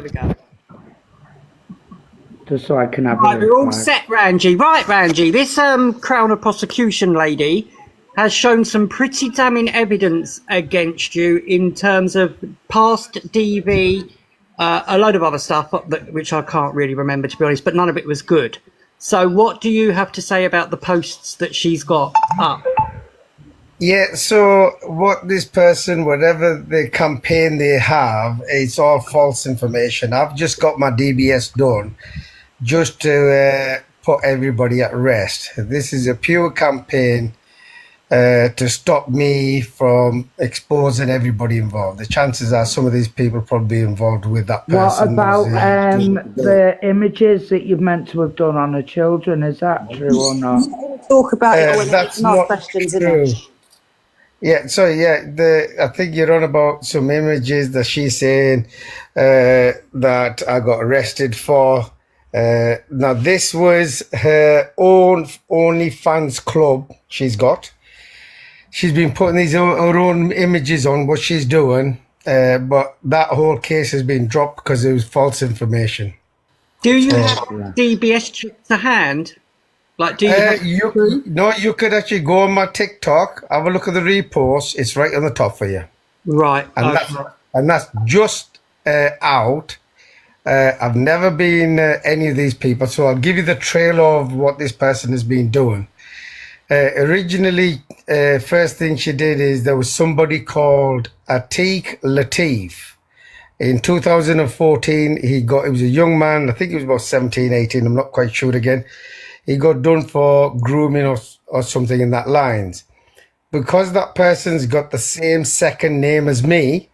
we go. Just so I can have Right, we're all set, Rangy. Right, Rangy, this Crown of Prosecution lady has shown some pretty damning evidence against you in terms of past DV, a load of other stuff, which I can't really remember, to be honest, but none of it was good. So what do you have to say about the posts that she's got up? Yeah, so what this person, whatever the campaign they have, it's all false information. I've just got my DBS done just to put everybody at rest. This is a pure campaign to stop me from exposing everybody involved. The chances are some of these people probably involved with that person. What about the images that you've meant to have done on the children? Is that true or not? Talk about it when that's not questions, true. isn't it? Yeah, so yeah, I think you're on about some images that she's saying that I got arrested for. Now, this was her own OnlyFans club she's got. She's been putting her own images on what she's doing, but that whole case has been dropped because it was false information. Do you have DBS checks to hand? Like, do you? You could actually go on my TikTok, have a look at the repost. It's right on the top for you. Right, and that's just out. I've never been any of these people, so I'll give you the trail of what this person has been doing. Originally, first thing she did is there was somebody called Atiq Latif. In 2014, he was a young man, I think he was about 17, 18, I'm not quite sure again. He got done for grooming or something in that lines. Because that person's got the same second name as me,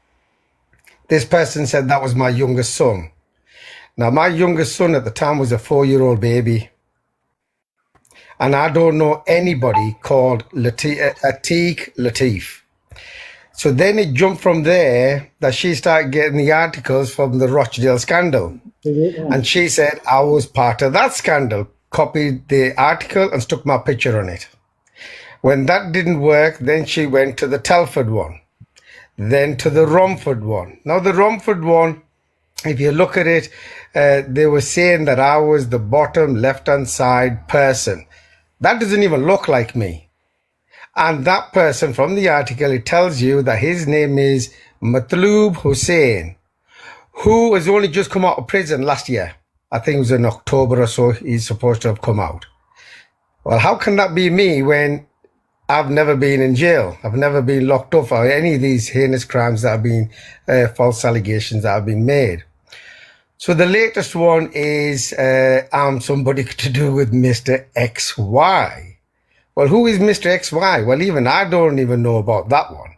this person said that was my youngest son. Now, my youngest son at the time was a 4-year-old baby. And I don't know anybody called Atiq Latif. So then it jumped from there that she started getting the articles from the Rochdale scandal. And she said I was part of that scandal, copied the article and stuck my picture on it. When that didn't work, then she went to the Telford one, then to the Romford one. Now, the Romford one, if you look at it, they were saying that I was the bottom left-hand side person. That doesn't even look like me. And that person from the article, it tells you that his name is Matloob Hussain, who has only just come out of prison last year. I think it was in October or so he's supposed to have come out. Well, how can that be me when I've never been in jail? I've never been locked up for any of these heinous crimes that have been false allegations that have been made. So the latest one is I'm somebody to do with Mr. XY. Well, who is Mr. XY? Well, even I don't even know about that one.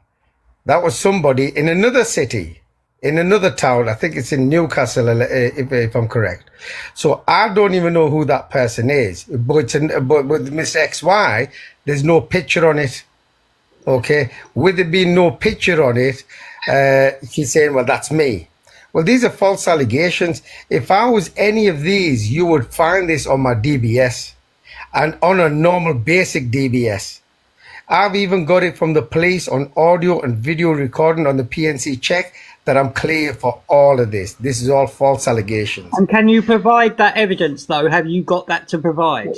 That was somebody in another city, in another town. I think it's in Newcastle, if I'm correct. So I don't even know who that person is. But with Mr. XY, there's no picture on it. Okay? With there being no picture on it, he's saying, well, that's me. Well, these are false allegations. If I was any of these, you would find this on my DBS and on a normal basic DBS. I've even got it from the police on audio and video recording on the PNC check that I'm clear for all of this. This is all false allegations. And can you provide that evidence, though? Have you got that to provide?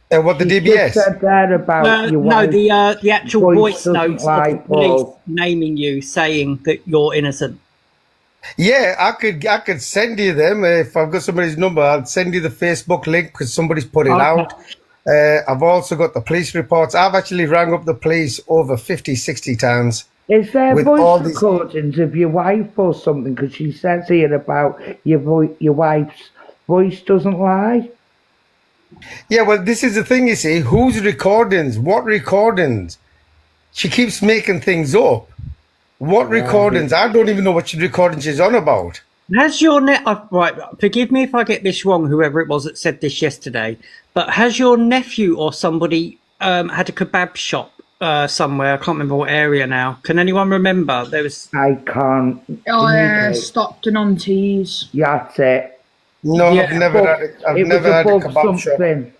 What, the DBS? Said that about your no, the actual voice notes of the police Paul. naming you, saying that you're innocent. Yeah, I could send you them. If I've got somebody's number, I'll send you the Facebook link because somebody's put it out. I've also got the police reports. I've actually rang up the police over 50, 60 times. Is there voice recordings of your wife or something? Because she says here about your wife's voice doesn't lie. Yeah, well, this is the thing, you see. Whose recordings? What recordings? She keeps making things up. What recordings? I don't even know what recording she's on about. Has your right, forgive me if I get this wrong, whoever it was that said this yesterday, but has your nephew or somebody had a kebab shop somewhere? I can't remember what area now. Can anyone remember? There was... I can't. Stockton on Tees. Yeah, that's it. No, yeah, I've never had a kebab shop.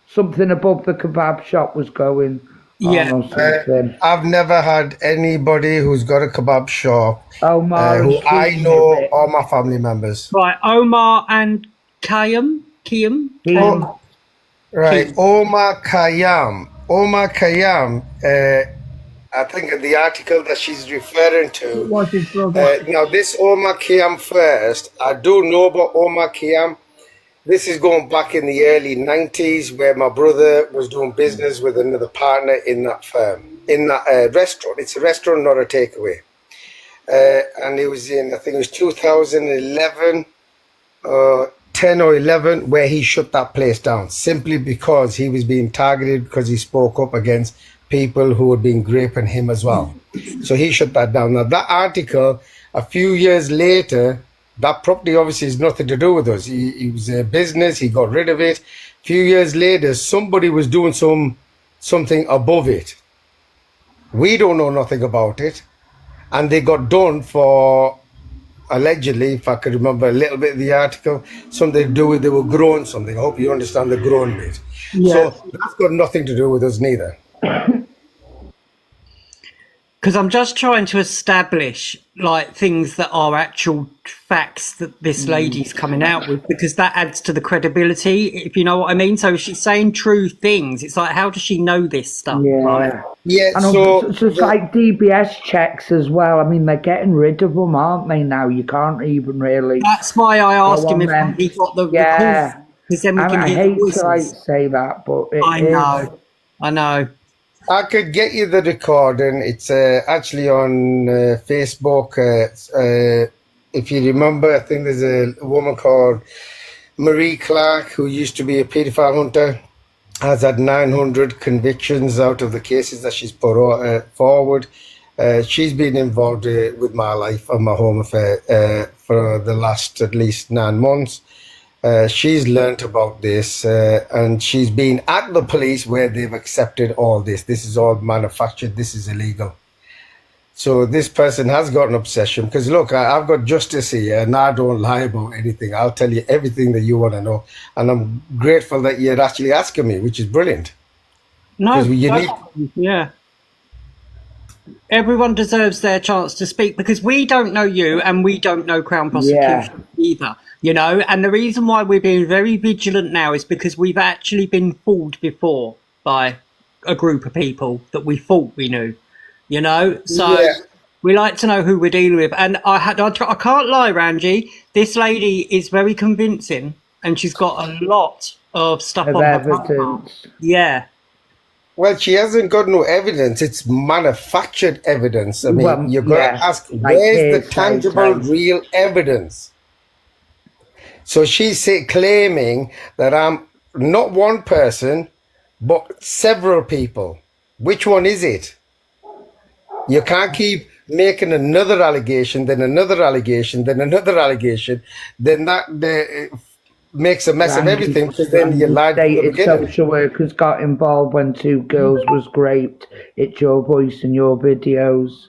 Something above the kebab shop was going. Yeah. or something. I've never had anybody who's got a kebab shop Omar who and I Keane, know is it? are my family members. Right, Omar and Kayam. Kayam. Keane. Right, Keane. Omar Khayyam. Omar Khayyam, I think the article that she's referring It to. was his brother. Now, this Omar Khayyam first, I do know about Omar Khayyam. This is going back in the early 90s where my brother was doing business with another partner in that firm, in that restaurant. It's a restaurant, not a takeaway. And it was in, I think it was 2011, 10 or 11, where he shut that place down simply because he was being targeted because he spoke up against people who had been raping him as well. So he shut that down. Now, that article, a few years later, that property obviously has nothing to do with us. He was a business, he got rid of it. A few years later, somebody was doing something above it. We don't know nothing about it. And they got done for, allegedly, if I could remember a little bit of the article, something to do with they were growing something. I hope you understand the growing bit. Yeah. So that's got nothing to do with us neither. Because I'm just trying to establish like things that are actual facts that this lady's coming out with, because that adds to the credibility, if you know what I mean. So if she's saying true things, it's like, how does she know this stuff? Yeah. Right? Yeah, And so it's like DBS checks as well. I mean, they're getting rid of them, aren't they, now? You can't even really... That's why I asked Go him on if then. he got the Yeah. call, because then we And can I hear the hate voices. to, like, say that, but it I is. know. I know. I could get you the recording. It's actually on Facebook. If you remember, I think there's a woman called Marie Clark who used to be a paedophile hunter, has had 900 convictions out of the cases that she's put forward. She's been involved with my life and my home affair for the last at least 9 months. She's learnt about this and she's been at the police where they've accepted all this. This is all manufactured. This is illegal. So this person has got an obsession because, look, I've got justice here and I don't lie about anything. I'll tell you everything that you want to know. And I'm grateful that you're actually asking me, which is brilliant. No, 'Cause you yeah. Everyone deserves their chance to speak, because we don't know you and we don't know Crown Prosecution either, you know. And the reason why we're being very vigilant now is because we've actually been fooled before by a group of people that we thought we knew, you know. So Yeah. we like to know who we're dealing with. And I can't lie, Rangy, this lady is very convincing and she's got a lot of stuff Of on her evidence. profile. Yeah. Well, she hasn't got no evidence. It's manufactured evidence. I mean, Well, you've got yeah, to ask, like where's the hearsay tangible, type. real evidence? So she's claiming that I'm not one person, but several people. Which one is it? You can't keep making another allegation, then another allegation, then another allegation. Then that makes a mess of everything, because then you lied from the Stated beginning. social workers got involved when 2 girls was raped. It's your voice and your videos.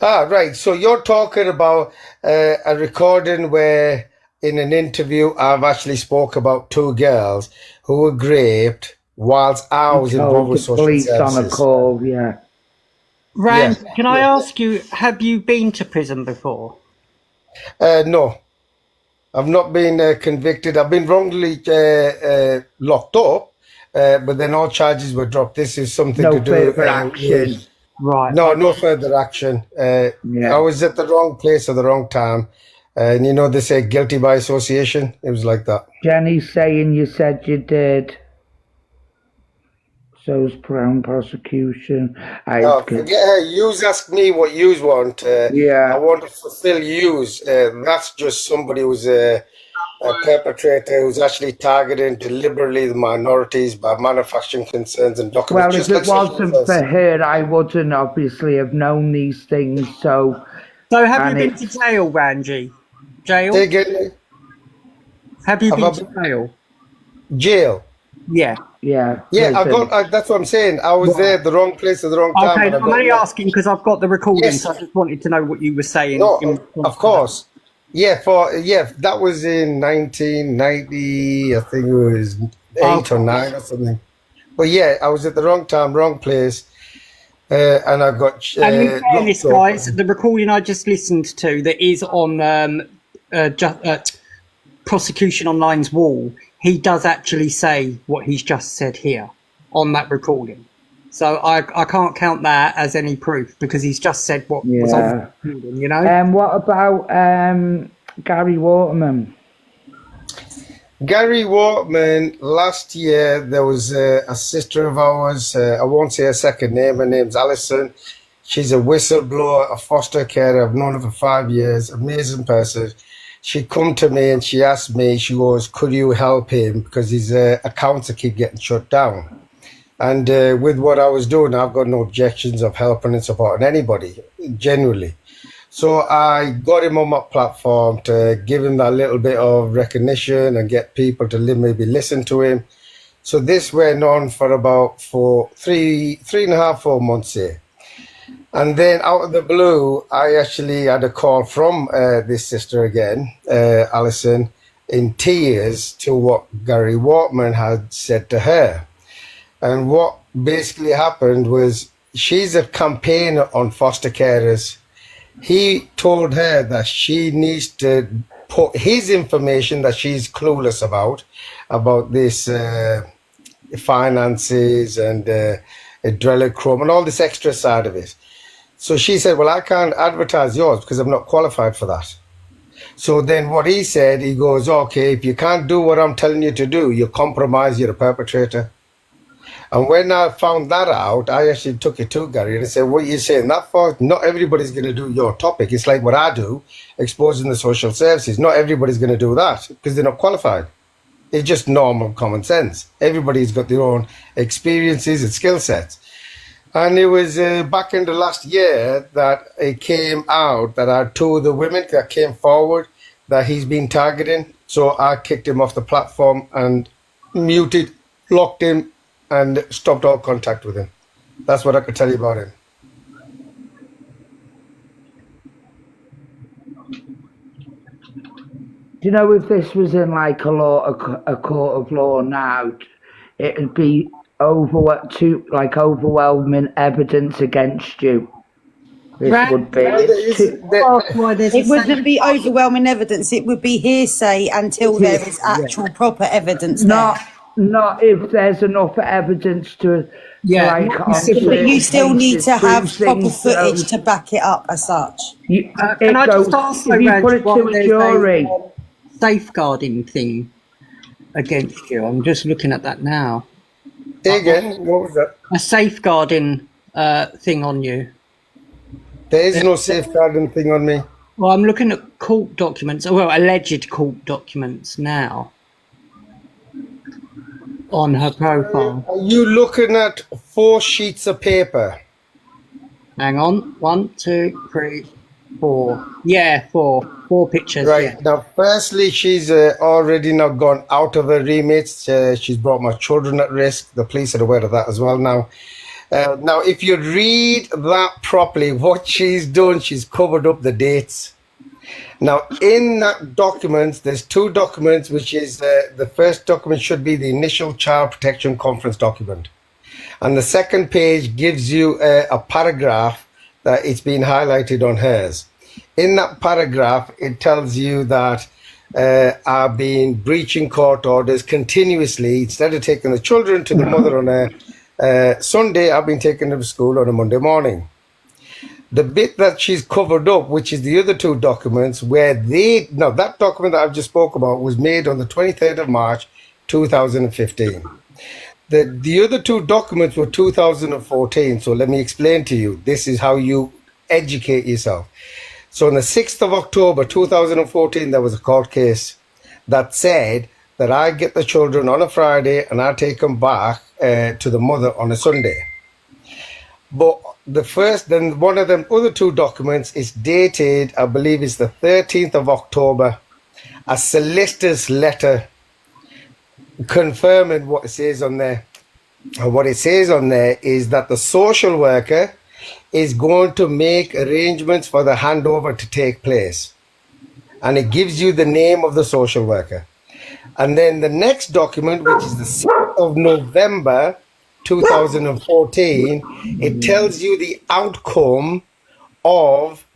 Ah, right. So you're talking about a recording where, in an interview, I've actually spoke about 2 girls who were raped whilst I was involved Told with the social police on a services. call, yeah. Rand, Yeah. can I ask you, have you been to prison before? No, I've not been convicted. I've been wrongly locked up, but then all charges were dropped. This is something No to do further action. with... Right. No further action. I was at the wrong place at the wrong time. And you know, they say guilty by association. It was like that. Jenny's saying you said you did. So's Crown Prosecution. Forget her. Yous ask me what yous want. I want to fulfill yous. That's just somebody who's a perpetrator who's actually targeting deliberately the minorities by manufacturing concerns and documents. Well, if it wasn't for her, I wouldn't obviously have known these things. So have you been to jail, Rangy? Jail? Say again? Have you been to jail? Jail? Yeah. Yeah. Yeah, that's what I'm saying. I was there at the wrong place at the wrong time. Okay, I'm only asking because I've got the recording, so I just wanted to know what you were saying. No, of course. Yeah, that was in 1990. I think it was 8 or 9 or something. But yeah, I was at the wrong time, wrong place, and I got And in fairness, locked up. guys, the recording I just listened to that is on Prosecution Online's wall, he does actually say what he's just said here on that recording. So I can't count that as any proof because he's just said what was on the recording, you know? What about Gary Waterman? Gary Waterman, last year there was a sister of ours, I won't say her second name, her name's Alison. She's a whistleblower, a foster carer. I've known her for 5 years, amazing person. She come to me and she asked me, she goes, could you help him? Because his accounts keep getting shut down. And with what I was doing, I've got no objections of helping and supporting anybody, genuinely. So I got him on my platform to give him that little bit of recognition and get people to maybe listen to him. So this went on for about 3.5, 4 months here. And then out of the blue, I actually had a call from this sister again, Alison, in tears to what Gary Waterman had said to her. And what basically happened was she's a campaigner on foster carers. He told her that she needs to put his information that she's clueless about this finances and adrenochrome and all this extra side of it. So she said, well, I can't advertise yours because I'm not qualified for that. So then what he said, he goes, okay, if you can't do what I'm telling you to do, you compromise, you're a perpetrator. And when I found that out, I actually took it to Gary and I said, what are you saying that for? Not everybody's going to do your topic. It's like what I do, exposing the social services. Not everybody's going to do that because they're not qualified. It's just normal common sense. Everybody's got their own experiences and skill sets. And it was back in the last year that it came out that I had 2 of the women that came forward that he's been targeting. So I kicked him off the platform and muted, locked him, and stopped all contact with him. That's what I could tell you about him. Do you know if this was in like a court of law now, it would be overwhelming evidence against you? This would be. It wouldn't be overwhelming evidence. It would be hearsay until there is actual proper evidence. Not if there's enough evidence to. But you still need to have proper footage to back it up as such. Can I just ask if you put it to a jury, safeguarding thing against you? I'm just looking at that now. Say again, what was that? A safeguarding thing on you. There is no safeguarding thing on me. Well, I'm looking at court documents, well, alleged court documents now on her profile. Are you looking at 4 sheets of paper? Hang on. 1, 2, 3, 4. Yeah, 4. 4 pictures. Right. Yeah. Now, firstly, she's already now gone out of her remit. She's brought my children at risk. The police are aware of that as well now. Now, if you read that properly, what she's done, she's covered up the dates. Now, in that document, there's 2 documents, which is the first document should be the initial child protection conference document. And the second page gives you a paragraph that it's been highlighted on hers. In that paragraph, it tells you that I've been breaching court orders continuously. Instead of taking the children to the mother on a Sunday, I've been taking them to school on a Monday morning. The bit that she's covered up, which is the other 2 documents, that document that I've just spoke about was made on the 23rd of March, 2015. The other 2 documents were 2014. So let me explain to you. This is how you educate yourself. So on the 6th of October, 2014, there was a court case that said that I get the children on a Friday and I take them back to the mother on a Sunday. But then one of them other 2 documents is dated, I believe it's the 13th of October, a solicitor's letter confirming what it says on there. And what it says on there is that the social worker is going to make arrangements for the handover to take place. And it gives you the name of the social worker. And then the next document, which is the 6th of November 2014, it tells you the outcome of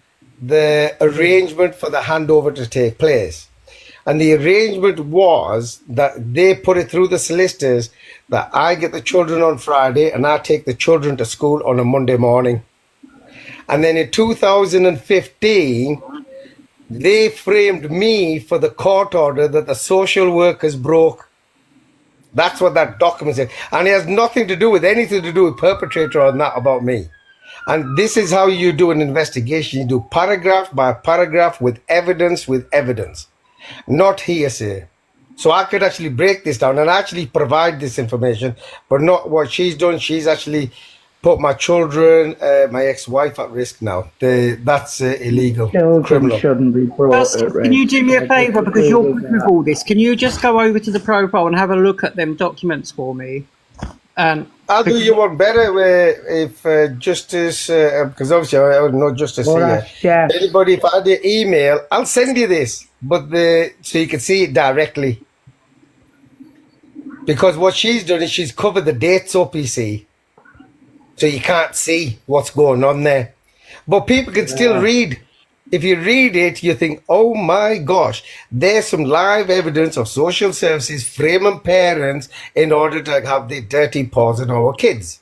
the arrangement for the handover to take place. And the arrangement was that they put it through the solicitors that I get the children on Friday and I take the children to school on a Monday morning. And then in 2015, they framed me for the court order that the social workers broke. That's what that document said. And it has nothing to do with anything to do with perpetrator or not about me. And this is how you do an investigation. You do paragraph by paragraph with evidence, not hearsay. So I could actually break this down and actually provide this information, but not what she's done. She's actually put my children, my ex-wife at risk now. That's illegal, criminal. Shouldn't be brought at risk. Can you do me a favour, because you're good with all this? Can you just go over to the profile and have a look at them documents for me? I'll do you one better if Justice, because obviously I would know Justice here. Yeah. Anybody, if I had your email, I'll send you this, but so you can see it directly. Because what she's done is she's covered the dates up, you see. So you can't see what's going on there. But people can still read. If you read it, you think, oh my gosh, there's some live evidence of social services framing parents in order to have the dirty paws on our kids.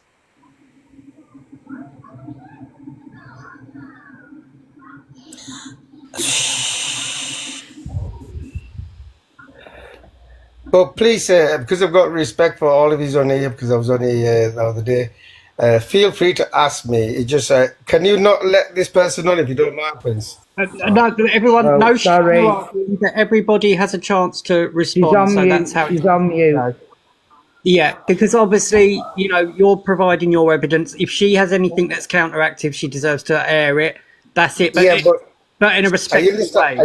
But please, because I've got respect for all of you on here, because I was on here the other day, feel free to ask me. It just, can you not let this person on if you don't mind, please? No, everyone knows sorry. that everybody has a chance to respond. She's on so mute. that's how She's on mute. Yeah, because obviously, you know, you're providing your evidence. If she has anything that's counteractive, she deserves to air it. That's it. But, Yeah, but in a respectful way. I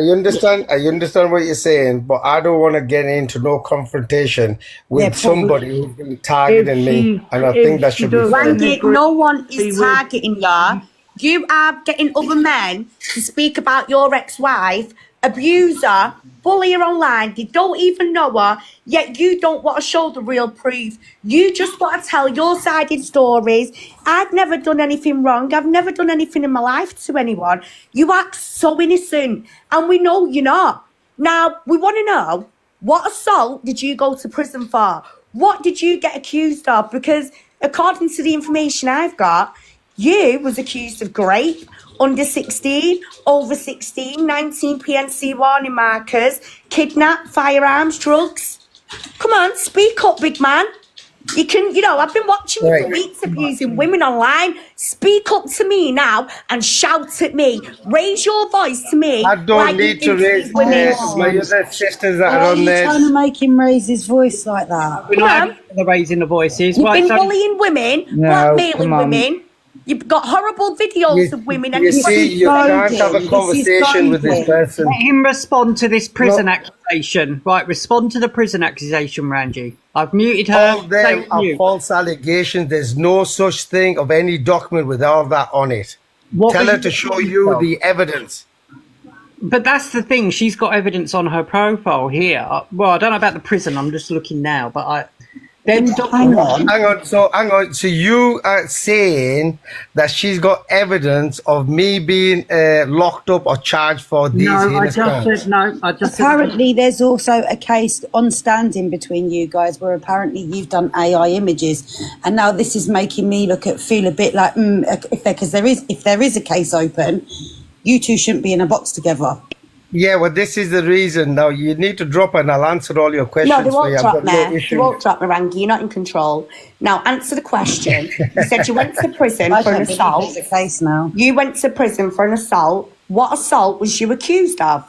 understand what you're saying, but I don't want to get into no confrontation with somebody who's been targeting me, and I think that should be fair. Rangy, no one is targeting you. You are getting other men to speak about your ex-wife, abuse her, bully her online. They don't even know her, yet you don't want to show the real proof. You just want to tell your sided stories. I've never done anything wrong. I've never done anything in my life to anyone. You act so innocent, and we know you're not. Now, we want to know, what assault did you go to prison for? What did you get accused of? Because according to the information I've got, you was accused of rape, under 16, over 16, 19 PNC warning markers, kidnap, firearms, drugs. Come on, speak up, big man. You can, you know, I've been watching you for weeks abusing women online. Speak up to me now and shout at me. Raise your voice to me. I don't need to raise my other sisters that are on there. Why are you trying to make him raise his voice like that? We're not having the raising the voices. You've Right, been so bullying women, blackmailing women. You've got horrible videos of women, and You see, you can't have a conversation with this person. let him respond to this prison accusation. Right, respond to the prison accusation, Rangy. I've muted her. All them Stay are mute. false allegations. There's no such thing of any document with all that on it. What Tell was her to show you the evidence. But that's the thing. She's got evidence on her profile here. Well, I don't know about the prison. I'm just looking now, but Hang on. Hang on. So you are saying that she's got evidence of me being locked up or charged for these heinous crimes? Apparently, there's also a case on standing between you guys where apparently you've done AI images, and now this is making me feel a bit like because if there is a case open, you two shouldn't be in a box together. Yeah, well, this is the reason. Now you need to drop and I'll answer all your questions. No, they won't for you. drop me. They won't drop me, Rangy. You're not in control. Now, answer the question. You said you went to prison for an assault. There's a case now. You went to prison for an assault. What assault was you accused of?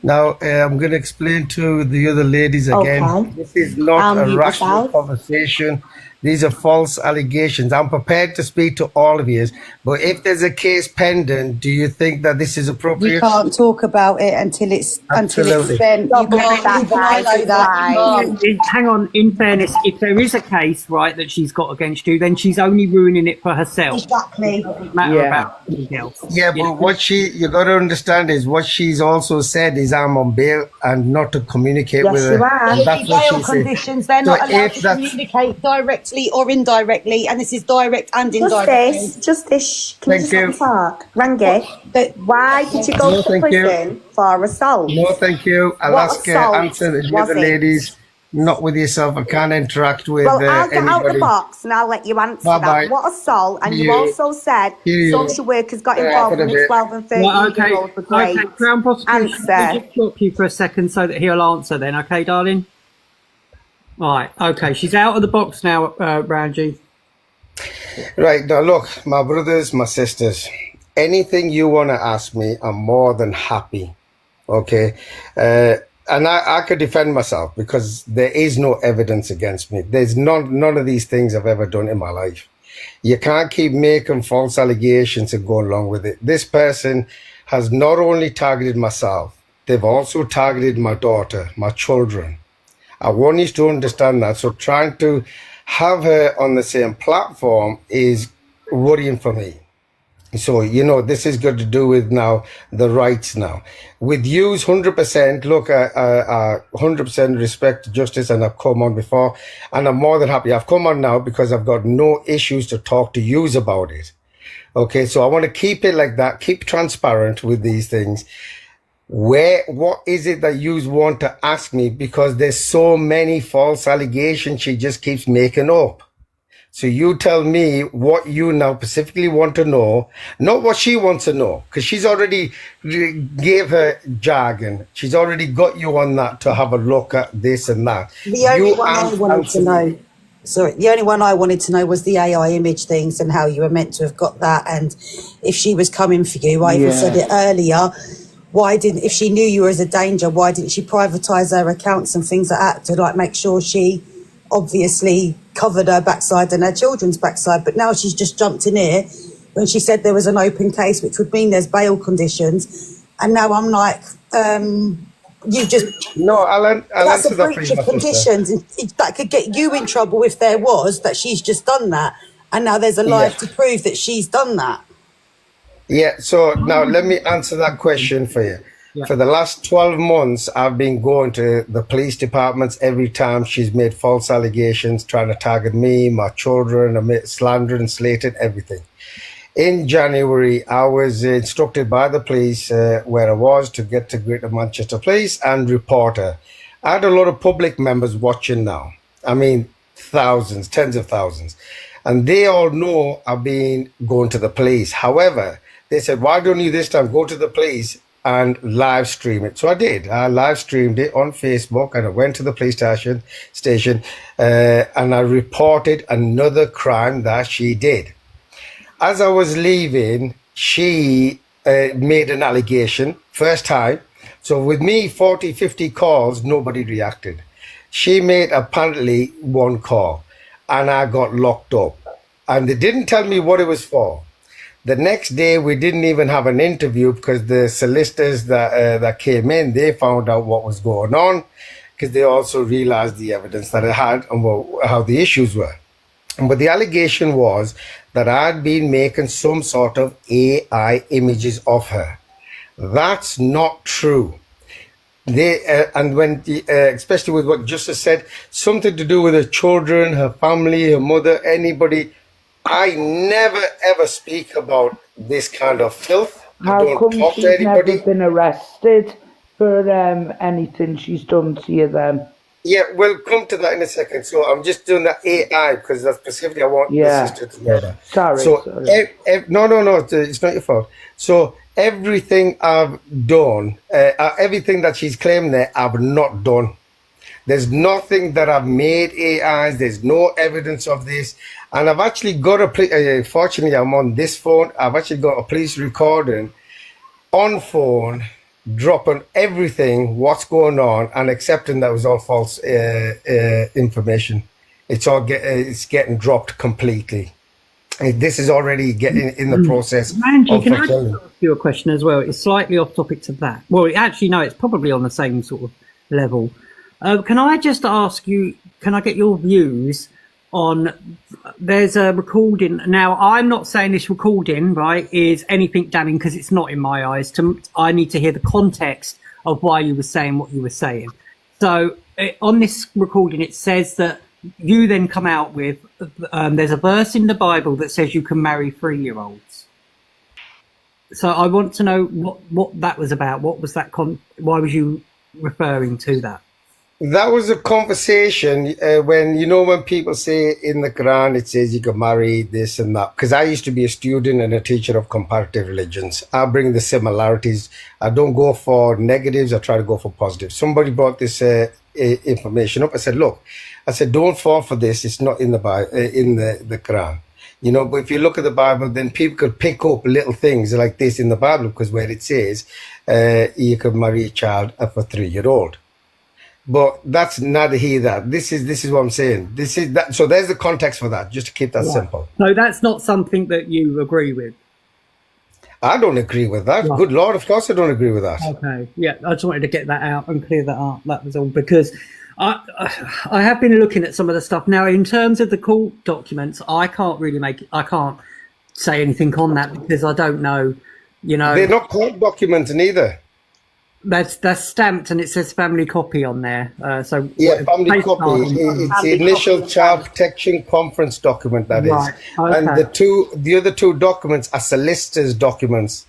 Now, I'm going to explain to the other ladies again. Okay. This is not a mute rational yourself. conversation. These are false allegations. I'm prepared to speak to all of you, but if there's a case pending, do you think that this is You appropriate? can't talk about it until it's Absolutely. you Stop can't. with that, Even I know guys, that. You right. can't. Hang on, in fairness, if there is a case, right, that she's got against you, then she's only ruining it for herself. Exactly. It doesn't matter Yeah. about anything else. Yeah, You know? but what you got to understand is what she's also said is I'm on bail and not to communicate Yes, with her. you are. And that's what Bail she said. conditions, they're So not allowed if to that's communicate directly or indirectly, and this is direct and indirect. Justice, can Thank you you. just let me talk? Rangy, But why did you go No, to thank you. prison for assault? No, thank you. I'll What ask assault answer the was other it? ladies, not with yourself. I can't interact with Well, I'll get out the anybody. box and I'll let you answer Bye-bye. that. What assault? And you You- also said you- social workers got Yeah, involved for when the the bit. 12 and 13 Well, okay, year olds were great. okay, Crown Prosecution, Answer. I'll just stop you for a second so that he'll answer then, okay, darling? Right, okay, she's out of the box now, Rangy. Right, now look, my brothers, my sisters, anything you want to ask me, I'm more than happy. Okay? And I could defend myself because there is no evidence against me. There's none of these things I've ever done in my life. You can't keep making false allegations and go along with it. This person has not only targeted myself, they've also targeted my daughter, my children. I want you to understand that. So trying to have her on the same platform is worrying for me. So, this is good to do with now the rights now. With yous, 100%, look, I 100% respect justice, and I've come on before, and I'm more than happy. I've come on now because I've got no issues to talk to yous about it. Okay, so I want to keep it like that, keep transparent with these things. What is it that you want to ask me? Because there's so many false allegations she just keeps making up. So you tell me what you now specifically want to know, not what she wants to know, because she's already gave her jargon. She's already got you on that to have a look at this and that. The only You one I wanted to answer me. know, sorry, the only one I wanted to know was the AI image things and how you were meant to have got that, and if she was coming for you. I even said it earlier. If she knew you were as a danger, why didn't she privatise her accounts and things like that to make sure she obviously covered her backside and her children's backside? But now she's just jumped in here when she said there was an open case, which would mean there's bail conditions. And now I'm like, you just... No, I'll That's answer a that for breach you, of my sister. conditions. That could get you in trouble if there was, that she's just done that. And now there's a live to prove that she's done that. Yeah, so now let me answer that question for you. Yeah. For the last 12 months, I've been going to the police departments every time she's made false allegations, trying to target me, my children, slandering, slated, everything. In January, I was instructed by the police where I was to get to Greater Manchester Police and report her. I had a lot of public members watching now. I mean, thousands, tens of thousands. And they all know I've been going to the police. However, they said, why don't you this time go to the police and live stream it? So I did. I live streamed it on Facebook, and I went to the police station and I reported another crime that she did. As I was leaving, she made an allegation, first time. So with me, 40, 50 calls, nobody reacted. She made apparently one call, and I got locked up. And they didn't tell me what it was for. The next day, we didn't even have an interview because the solicitors that came in, they found out what was going on, because they also realized the evidence that I had and how the issues were. But the allegation was that I'd been making some sort of AI images of her. That's not true. And when, especially with what Justice said, something to do with her children, her family, her mother, anybody. I never ever speak about this kind of filth. I How don't come talk to she's never anybody. been arrested for anything she's done to you then? Yeah, we'll come to that in a second. So I'm just doing that AI because that's specifically I want the sister to know that. Sorry. No, it's not your fault. So everything I've done, everything that she's claiming there, I've not done. There's nothing that I've made AIs. There's no evidence of this. And I've actually got fortunately, I'm on this phone. I've actually got a police recording on phone, dropping everything, what's going on, and accepting that was all false information. it's getting dropped completely. This is already getting in the process Rangy, of can I just fulfilling. ask you a question as well? It's slightly off topic to that. Well, actually, no, it's probably on the same sort of level. Can I just ask you, can I get your views on, there's a recording. Now, I'm not saying this recording, right, is anything damning because it's not in my eyes. I need to hear the context of why you were saying what you were saying. So on this recording, it says that you then come out with, there's a verse in the Bible that says you can marry 3-year-olds. So I want to know what that was about. What was that? Why was you referring to that? That was a conversation when, when people say in the Quran, it says you can marry this and that. Because I used to be a student and a teacher of comparative religions. I bring the similarities. I don't go for negatives. I try to go for positives. Somebody brought this information up. I said, look, don't fall for this. It's not in the Bible, in the Quran. But if you look at the Bible, then people could pick up little things like this in the Bible, because where it says you could marry a child of a 3-year-old. But that's neither here that. This is what I'm saying. This is that. So there's the context for that, just to keep that simple. No, that's not something that you agree with. I don't agree with that. Right. Good Lord, of course I don't agree with that. Okay, yeah, I just wanted to get that out and clear that up. That was all, because I have been looking at some of the stuff now. In terms of the court documents, I can't say anything on that because I don't know. They're not court documents neither. That's stamped and it says family copy on there. So yeah, family copy. It's the initial child protection conference document, that is. Okay. And the other two documents are solicitors' documents.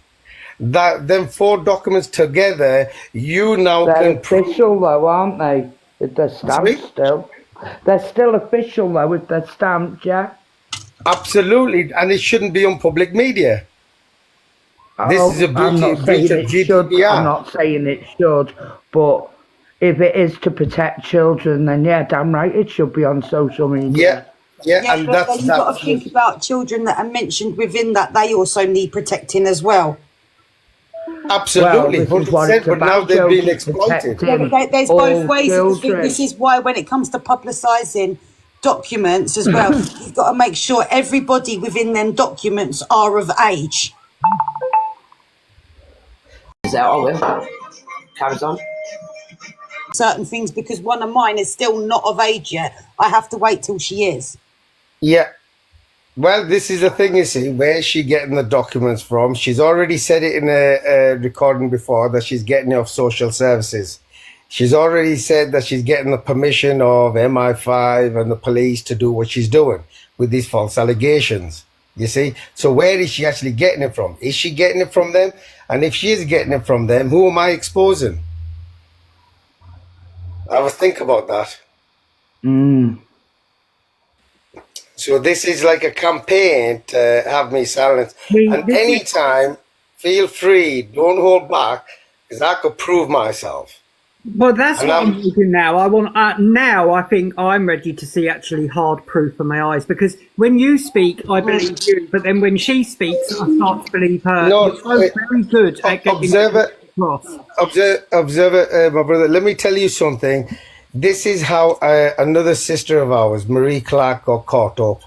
Them 4 documents together, you now they're can official though, aren't they? If they're stamped still. They're still official though, if they're stamped, yeah? Absolutely, and it shouldn't be on public media. This is a breach of GDPR. I'm not saying it should, but if it is to protect children, then yeah, damn right it should be on social media. Yeah, and but then you've got to think about children that are mentioned within that. They also need protecting as well. Absolutely, 100%, but now they're being exploited. Yeah, there's both ways. This is why when it comes to publicising documents as well, you've got to make sure everybody within them documents are of age. Is that all in? Carries on. Certain things, because one of mine is still not of age yet. I have to wait till she is. Yeah. Well, this is the thing, you see, where's she getting the documents from? She's already said it in a recording before that she's getting it off social services. She's already said that she's getting the permission of MI5 and the police to do what she's doing with these false allegations. You see? So where is she actually getting it from? Is she getting it from them? And if she is getting it from them, who am I exposing? I would think about that. So this is like a campaign to have me silenced. And anytime, feel free, don't hold back, because I could prove myself. Well, that's what I'm thinking now. I think I'm ready to see actually hard proof for my eyes, because when you speak, I believe you, but then when she speaks, I start to believe her. No, You're very good at getting observer, my brother, let me tell you something. This is how another sister of ours, Marie Clark, got caught up.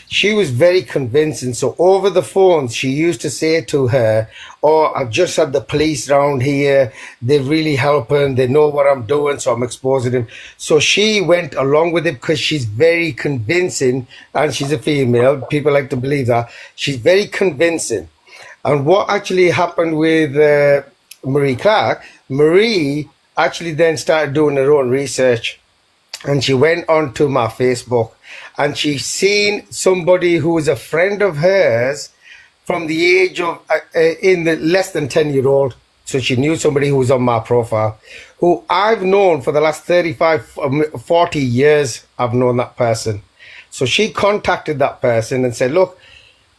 She was very convincing. So over the phone, she used to say to her, oh, I've just had the police around here. They're really helping. They know what I'm doing, so I'm exposing them. So she went along with it because she's very convincing, and she's a female. People like to believe that. She's very convincing. And what actually happened with Marie Clark, Marie actually then started doing her own research. And she went onto my Facebook and she seen somebody who was a friend of hers from the age of in the less than 10-year-old. So she knew somebody who was on my profile, who I've known for the last 40 years. I've known that person. So she contacted that person and said, look,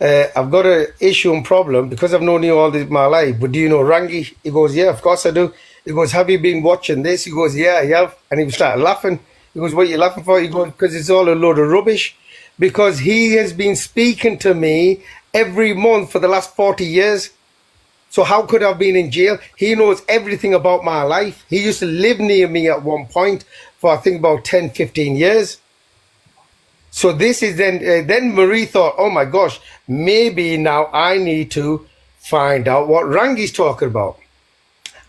I've got an issue and problem because I've known you all my life. But do you know Rangy? He goes, yeah, of course I do. He goes, have you been watching this? He goes, yeah, I have. And he started laughing. He goes, what are you laughing for? He goes, because it's all a load of rubbish. Because he has been speaking to me every month for the last 40 years. So how could I have been in jail? He knows everything about my life. He used to live near me at one point for, I think, about 10, 15 years. So this is then Marie thought, oh my gosh, maybe now I need to find out what Rangy's talking about.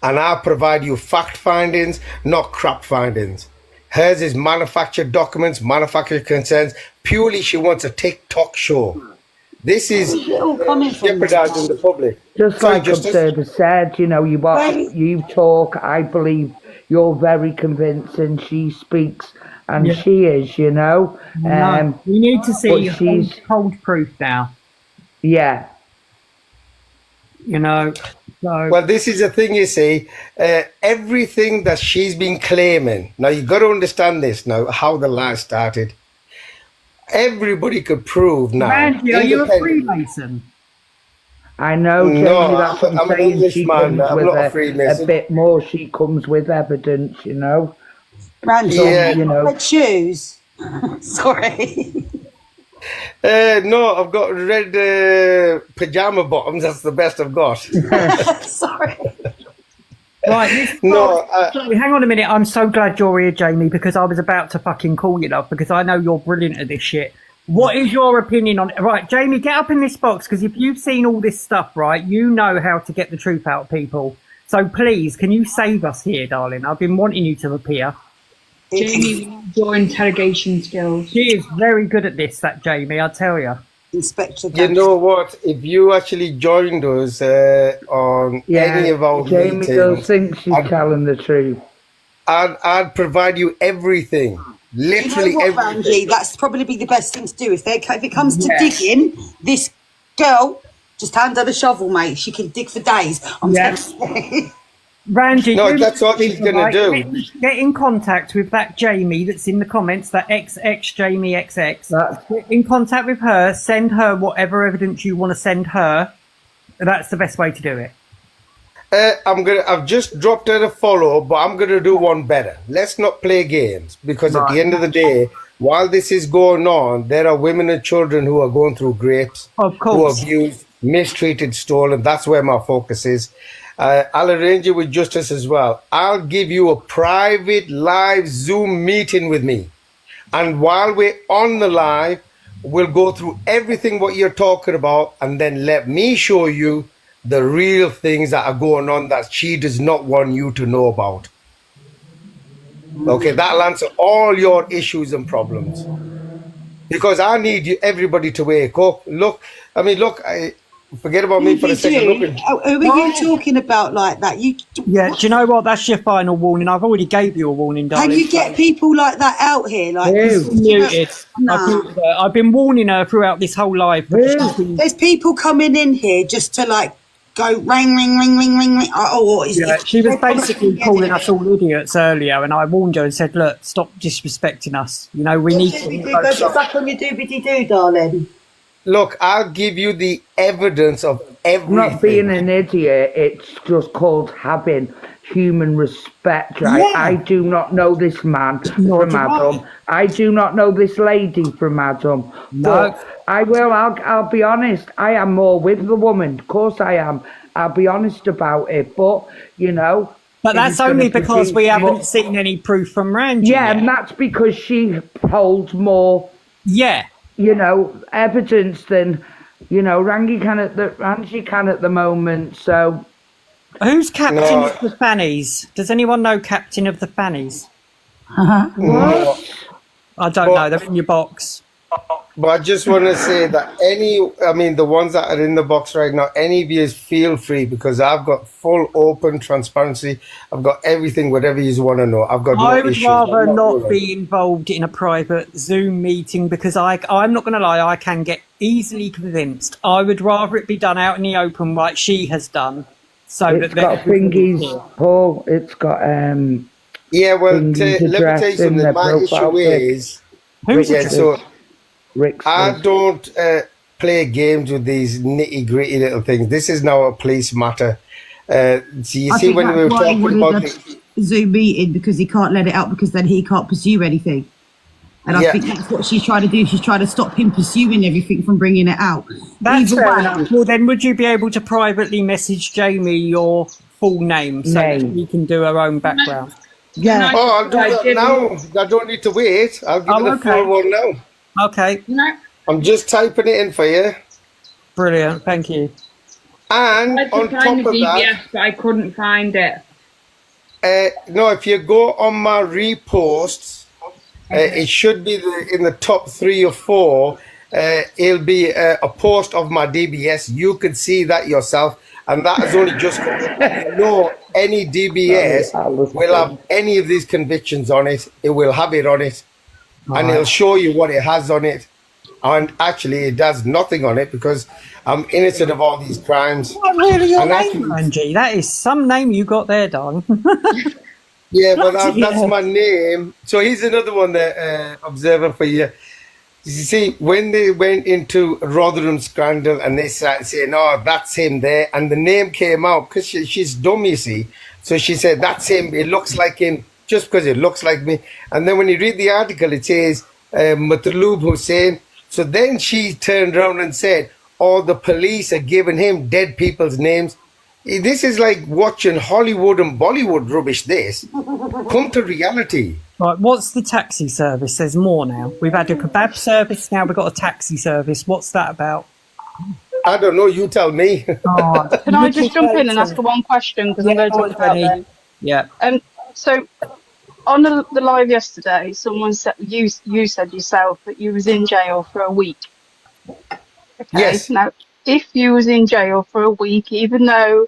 And I'll provide you fact findings, not crap findings. Hers is manufactured documents, manufactured consents. Purely she wants a TikTok show. This is jeopardizing the public. Just Sorry, like Justice. Observer said, you know, you talk, I believe you're very convincing, she speaks, and she is, you know. No, we need to see but she's- cold proof now. Yeah. You know, so Well, this is the thing, you see. Everything that she's been claiming. Now, you've got to understand this now, how the lie started. Everybody could prove now. Randy, are you a independent- Freemason? I know, Jamie, No, that's what I'm I'm an saying. English She man, comes I'm with not a a Freemason. bit more. She comes with evidence, you know. Randy, Yeah. You know. red shoes. Sorry. No, I've got red pajama bottoms. That's the best I've got. Sorry. Right, this No, Sorry, hang on a minute. I'm so glad you're here, Jamie, because I was about to fucking call you, love, because I know you're brilliant at this shit. What is your opinion on it? Right, Jamie, get up in this box, because if you've seen all this stuff, right, you know how to get the truth out of people. So please, can you save us here, darling? I've been wanting you to appear. Jamie, your interrogation skills. She is very good at this, that Jamie, I tell you. Inspector. you know what? If you actually joined us on any of our Jamie does meetings, think she's telling the truth. I'd provide you everything. Literally You know what, everything. Randy? That's probably be the best thing to do. If it comes to digging, this girl, just hand her the shovel, mate. She can dig for days. I'm Yes. telling you. Randy, No, you that's what she's people, gonna right, do. Get in contact with that Jamie that's in the comments, that XX Jamie XX. Get in contact with her, send her whatever evidence you want to send her. That's the best way to do it. I've just dropped her a follow, but I'm gonna do one better. Let's not play games, because at the end of the day, while this is going on, there are women and children who are going through grapes, Of who are course. abused, mistreated, stolen. That's where my focus is. I'll arrange it with Justice as well. I'll give you a private live Zoom meeting with me. And while we're on the live, we'll go through everything what you're talking about, and then let me show you the real things that are going on that she does not want you to know about. Okay, that'll answer all your issues and problems. Because I need everybody to wake up. Look, forget about me for a second. Look at, Who are you talking about like that? Yeah, do you know what? That's your final warning. I've already gave you a warning, darling. Can you get people like that out here? Like, Muted. Nah. I've been warning her throughout this whole live. There's people coming in here just to like go ring, ring, ring, ring, ring, ring. Yeah, she was basically calling us all idiots earlier, and I warned her and said, "Look, stop disrespecting us. You know, we need to." Go get back on your doobity-doo, darling. look, I'll give you the evidence of everything. Not being an idiot, it's just called having human respect, right? Yeah. I do not know this man Nor from do I. Adam. I do not know this lady from Adam. No. But I'll be honest, I am more with the woman. Of course I am. I'll be honest about it. But, you know. But if that's it's gonna only because we produce haven't more- seen any proof from Rangy. Yeah, yet. and that's because she holds more, Yeah. you know, evidence than, you know, Rangy can at the moment. So, Who's captain No. of the Fannies? Does anyone know captain of the Fannies? No. I don't know. They're in your box. But I just want to say that the ones that are in the box right now, any viewers, feel free, because I've got full open transparency. I've got everything, whatever you want to know. I've got no I would issues. rather I'm not worried. be involved in a private Zoom meeting, because I'm not going to lie, I can get easily convinced. I would rather it be done out in the open like she has done. So it's that got everything is thingies, here. Paul. It's got, Yeah, well, Thingies let me tell you addressing something. their My profile issue pic. is, Who's yeah, it? so Rick's. I don't play games with these nitty gritty little things. This is now a police matter. So you see, when we were talking about the, Zoom meeting, because he can't let it out, because then he can't pursue anything. And I Yeah. think that's what she's trying to do. She's trying to stop him pursuing everything from bringing it out. That's Either fair way, enough. Well, then would you be able to privately message Jamie your full name so that Name. you can do her own background? Yeah. oh, I'll do that now. I don't need to wait. I'll give Oh, you the okay. full one now. Okay, No. I'm just typing it in for you. brilliant. Thank you. And I tried to on find top the of that, DBS, but I couldn't find it. no, if you go on my reposts, Okay. it should be in the top 3 or 4. It'll be a post of my DBS. You could see that yourself, and that has only just come up. And you know, any Sorry, DBS Alice. will have any of these convictions on it. It will have it on it, and it'll Right. show you what it has on it. And actually, it does nothing on it because I'm innocent of all these crimes. Not really your And name, actually, Rangy. That is some name you got there, darling. yeah, but Bloody that's hell. my name. So here's another one that observer for you. You see, when they went into Rotherham scandal and they started saying, "Oh, that's him there," and the name came out because she's dumb, you see. So she said, "That's him. It looks like him just because it looks like me." And then when you read the article, it says Matloob Hussein. So then she turned around and said, "Oh, the police are giving him dead people's names." This is like watching Hollywood and Bollywood rubbish. This come to reality. Right, what's the taxi service? There's more now. We've had a kebab service, now we've got a taxi service. What's that about? I don't know. You tell me. Oh, Can I just jump in and ask one question because I'm going to talk about them? Yeah. So on the live yesterday, someone said you said yourself that you was in jail for a week. Okay. Yes. Now, if you was in jail for a week, even though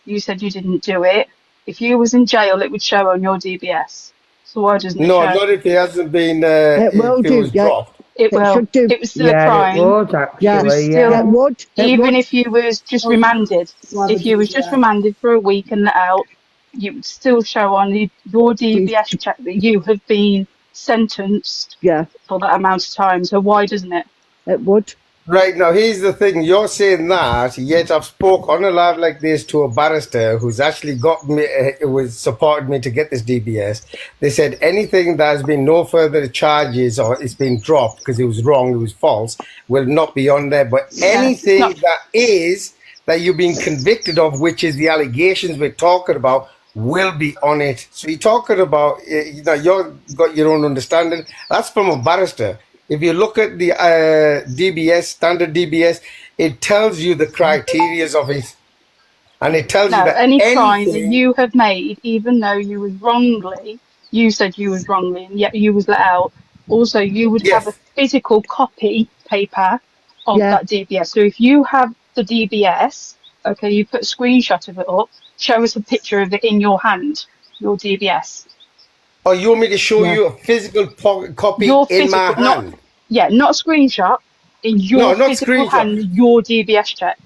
you said you didn't do it, if you was in jail, it would show on your DBS. So why doesn't it No, show? not if it hasn't been. It will If it do, was yeah. dropped. It will. should do. It was still a Yeah, it crime. would Yeah. It was actually. still, Yeah. It would. even if you was just remanded, if you was just remanded for a week and let out, you would still show on your DBS check that you have been sentenced Yeah, for that amount of time. So why doesn't it? it would. Right now, here's the thing. You're saying that, yet I've spoke on a live like this to a barrister who's actually got me, was supported me to get this DBS. They said anything that has been no further charges or it's been dropped because it was wrong, it was false, will not be on there. But anything that you've been convicted of, which is the allegations we're talking about, will be on it. So you're talking about, you've got your own understanding. That's from a barrister. If you look at the DBS, standard DBS, it tells you the criterias of it. And it tells you that any crime that anything... you have made, even though you was wrongly, you said you was wrongly, and yet you was let out, also you would have a physical copy paper of that DBS. So if you have the DBS, okay, you put a screenshot of it up, show us a picture of it in your hand, your DBS. Oh, you want me to show you a physical copy in my hand? Not a screenshot. In your physical hand, your DBS check.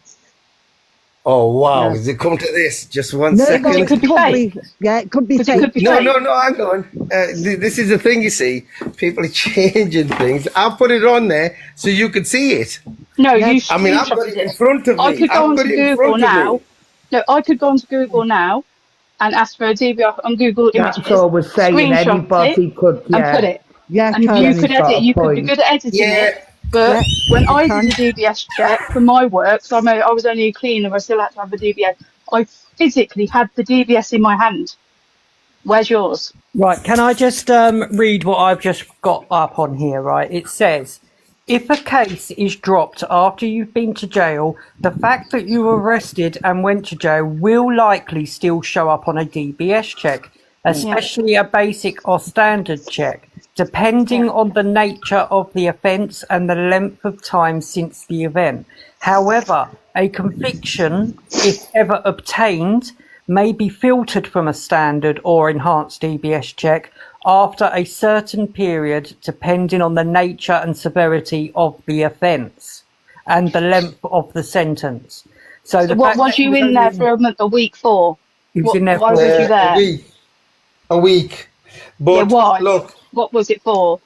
Oh, wow. Has it come to this? Just one second. It could be fake. It could be fake. No, hang on. This is the thing, you see. People are changing things. I'll put it on there so you could see it. No, you I mean, I've got it in front of me. I could go onto Google now. No, I could go onto Google now and ask for a DBS on Google Images. That's all we're saying. Anybody could, and put it. Yeah, and if you could edit, you could be good at editing it. But when I did a DBS check for my work, so I was only a cleaner, I still had to have a DBS. I physically had the DBS in my hand. Where's yours? Right, can I just read what I've just got up on here, right? It says, if a case is dropped after you've been to jail, the fact that you were arrested and went to jail will likely still show up on a DBS check, especially a basic or standard check, depending on the nature of the offence and the length of time since the event. However, a conviction, if ever obtained, may be filtered from a standard or enhanced DBS check after a certain period, depending on the nature and severity of the offence and the length of the sentence. So what was you in there for a week for? Why was you there? A week. But why? Look, what was it for?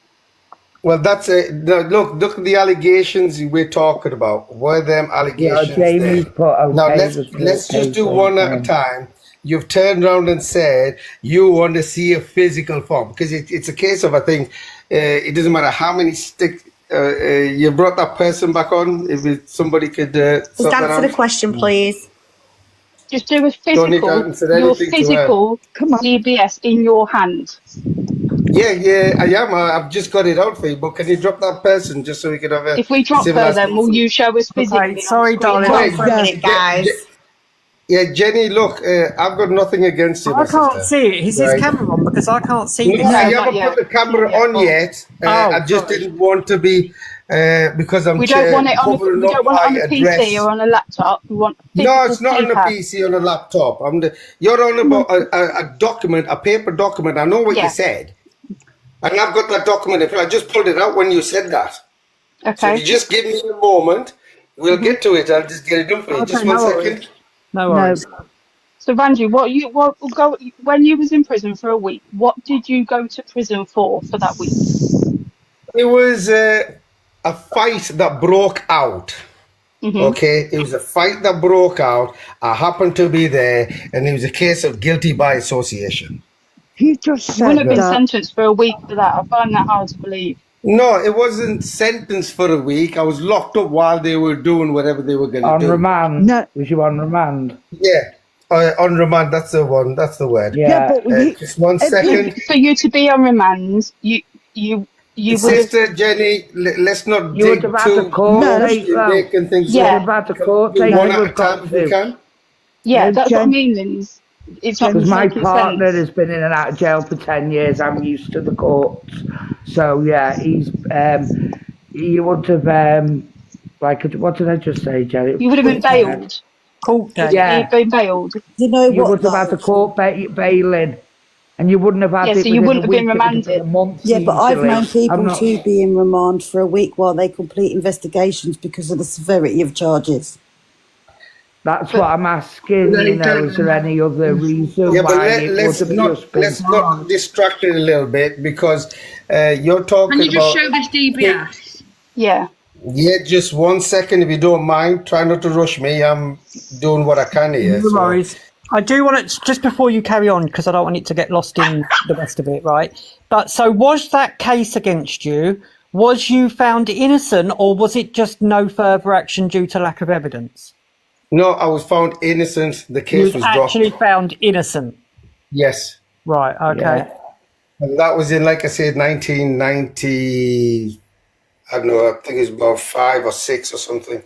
Well, that's it. Look at the allegations we're talking about. Were them allegations there? Now let's just do one at a time. You've turned around and said you want to see a physical form because it's a case of, I think, it doesn't matter how many sticks. You brought that person back on. If somebody could just answer the question, please. Just do a physical, your physical DBS in your hand. Yeah, I am. I've just got it out for you, but can you drop that person just so we can have a If we drop her, civilized then will you show us physically on the sorry, screen? darling. Hold Right. on for a minute, guys. Yeah, Jenny, look, I've got nothing against you, my I can't sister. see it. Is his Right. camera on? Because I can't see No, this. I not haven't yet. put the camera Not yet. on Oh. yet. I just sorry. didn't want to be because I'm We don't want it on a, covering we up don't want it on my a address. PC or on a laptop. We want physical No, it's not on paper. a PC, on a laptop. You're on about a document, a paper document. I know what Yeah. you said, and I've got that document. I just pulled it out when you said that. So Okay. if you just give me a moment, we'll get to it. I'll just get it done for you. Okay, Just no one worries. second. No worries. So Rangy, when you was in prison for a week, what did you go to prison for that week? It was a fight that broke out. Okay, it was a fight that broke out. I happened to be there, and it was a case of guilty by association. He just You said wouldn't have been that. sentenced for a week for that. I find that hard to believe. No, it wasn't sentenced for a week. I was locked up while they were doing whatever they were going to On do. remand. No. Was you on remand? Yeah, on remand. That's the one. That's the word. Yeah. but Just one second. For you to be on remand, you would have. Sister Jenny, let's not You would dig have had too a court date, much though. making things Yeah. You up. would have had a court Do date. one You at a would have got time if we to. can. Yeah, No, that's what I Jen- mean, Linz. It's not Because my making partner sense. has been in and out of jail for 10 years. I'm used to the courts. So, yeah, you would have, what did I just say, Jerry? You would have been bailed. Court date. Yeah. You've been bailed. You know You what? would have had the though? court bailing. And you wouldn't have had Yeah, it so you within wouldn't a have week. been It would have been remanded. a month Yeah, but I've easily. known I'm people not- to be in remand for a week while they complete investigations because of the severity of charges. That's what I'm asking, is there any other reason Yeah, but why it would let's have not just been... distract it a little bit because you're talking Can you just about. show this DBS? Yeah. Yeah, just one second if you don't mind. Try not to rush me. I'm doing what I can here. No so- worries. I do want to, just before you carry on, because I don't want it to get lost in the rest of it, right? But so was that case against you, was you found innocent, or was it just no further action due to lack of evidence? No, I was found innocent. The You case was dropped. actually found innocent. Yes. Right, okay. Yeah. And that was in, like I said, 1990. I don't know, I think it's about 5 or 6 or something.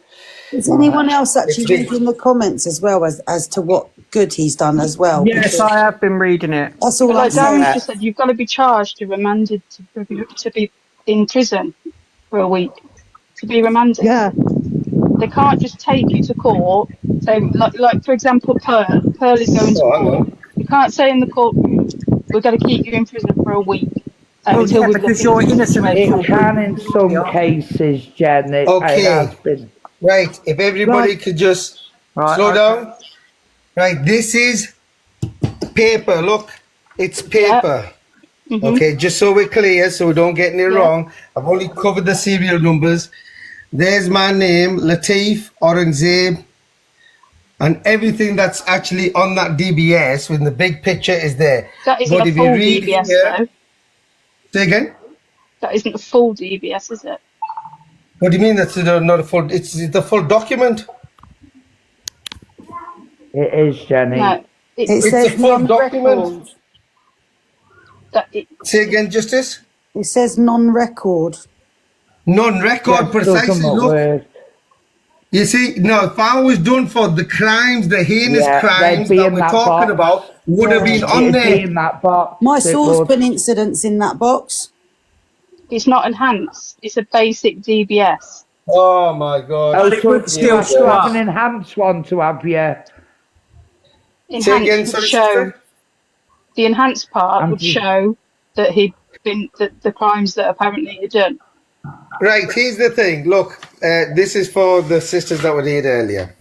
Is anyone else actually It's- reading the comments as well as to what good he's done as well? Yes, Because I have been reading it. that's all But I'm like saying. Darren just said, you've got to be charged or remanded to be in prison for a week. To be remanded. Yeah. They can't just take you to court. So, like for example, Pearl. Pearl is going to Oh, I court. know. You can't say in the courtroom, we're going to keep you in prison for a week. Well, until yeah, we look because into you're the innocent. situation." It can in some cases, Jen. It Okay. has been. Right, if everybody could just Right, slow okay. down. Right, this is paper. Look, it's paper. Okay, just so we're clear, so we don't get it wrong. I've only covered the serial numbers. There's my name, Latif Aurangzeb, and everything that's actually on that DBS with the big picture is there. That isn't But a if you full read DBS, here- though. Say again? That isn't a full DBS, is it? What do you mean that's not a full? It's the full document. It is, Jenny. No. It It's says a full document. non-record. Say again, Justice. It says non-record. Non-record, Yes, precisely. doesn't Look, work. you see, now if I was done for the crimes, the heinous Yeah, crimes they'd be that in we're that talking box. about, would have been on It'd be there. in that box. My it source would. been incidents in that box. It's not enhanced. It's a basic DBS. Oh my God! Oh, it so would you still have to show have up. an enhanced one to have your... Say again, Enhanced would sorry, show sister? the enhanced part I'm would just- show that he'd been the crimes that apparently he'd done. Right, here's the thing. Look, this is for the sisters that were here earlier.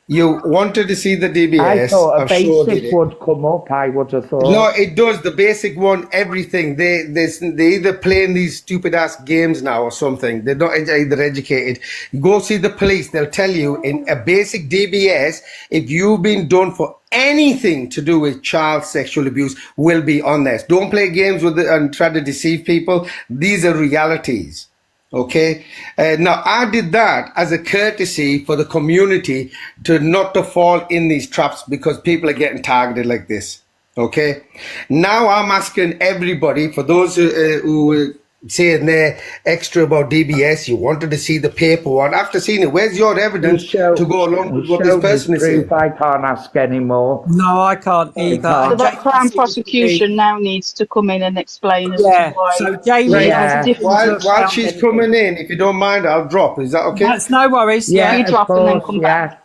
You wanted to see the I DBS. thought a I've showed basic it. would come up, I would have thought. No, it does. The basic one, everything. They either playing these stupid ass games now or something. They're not either educated. Go see the police. They'll tell you in a basic DBS, if you've been done for anything to do with child sexual abuse, will be on there. Don't play games with it and try to deceive people. These are realities. Okay. Now I did that as a courtesy for the community to not to fall in these traps because people are getting targeted like this. Okay. Now I'm asking everybody, for those who were saying there extra about DBS, you wanted to see the paperwork. After seeing it, where's your evidence to go along with what this person is saying? I can't ask anymore. No, I can't either. can't. So that Jamie Crown seems to prosecution be- now needs to come in and explain as Yeah, to why. so Jamie Right, has there's a difference. While she's coming in, if you don't mind, I'll drop. Is that okay? That's no worries. Yeah, You Yeah. drop of and then course, come back.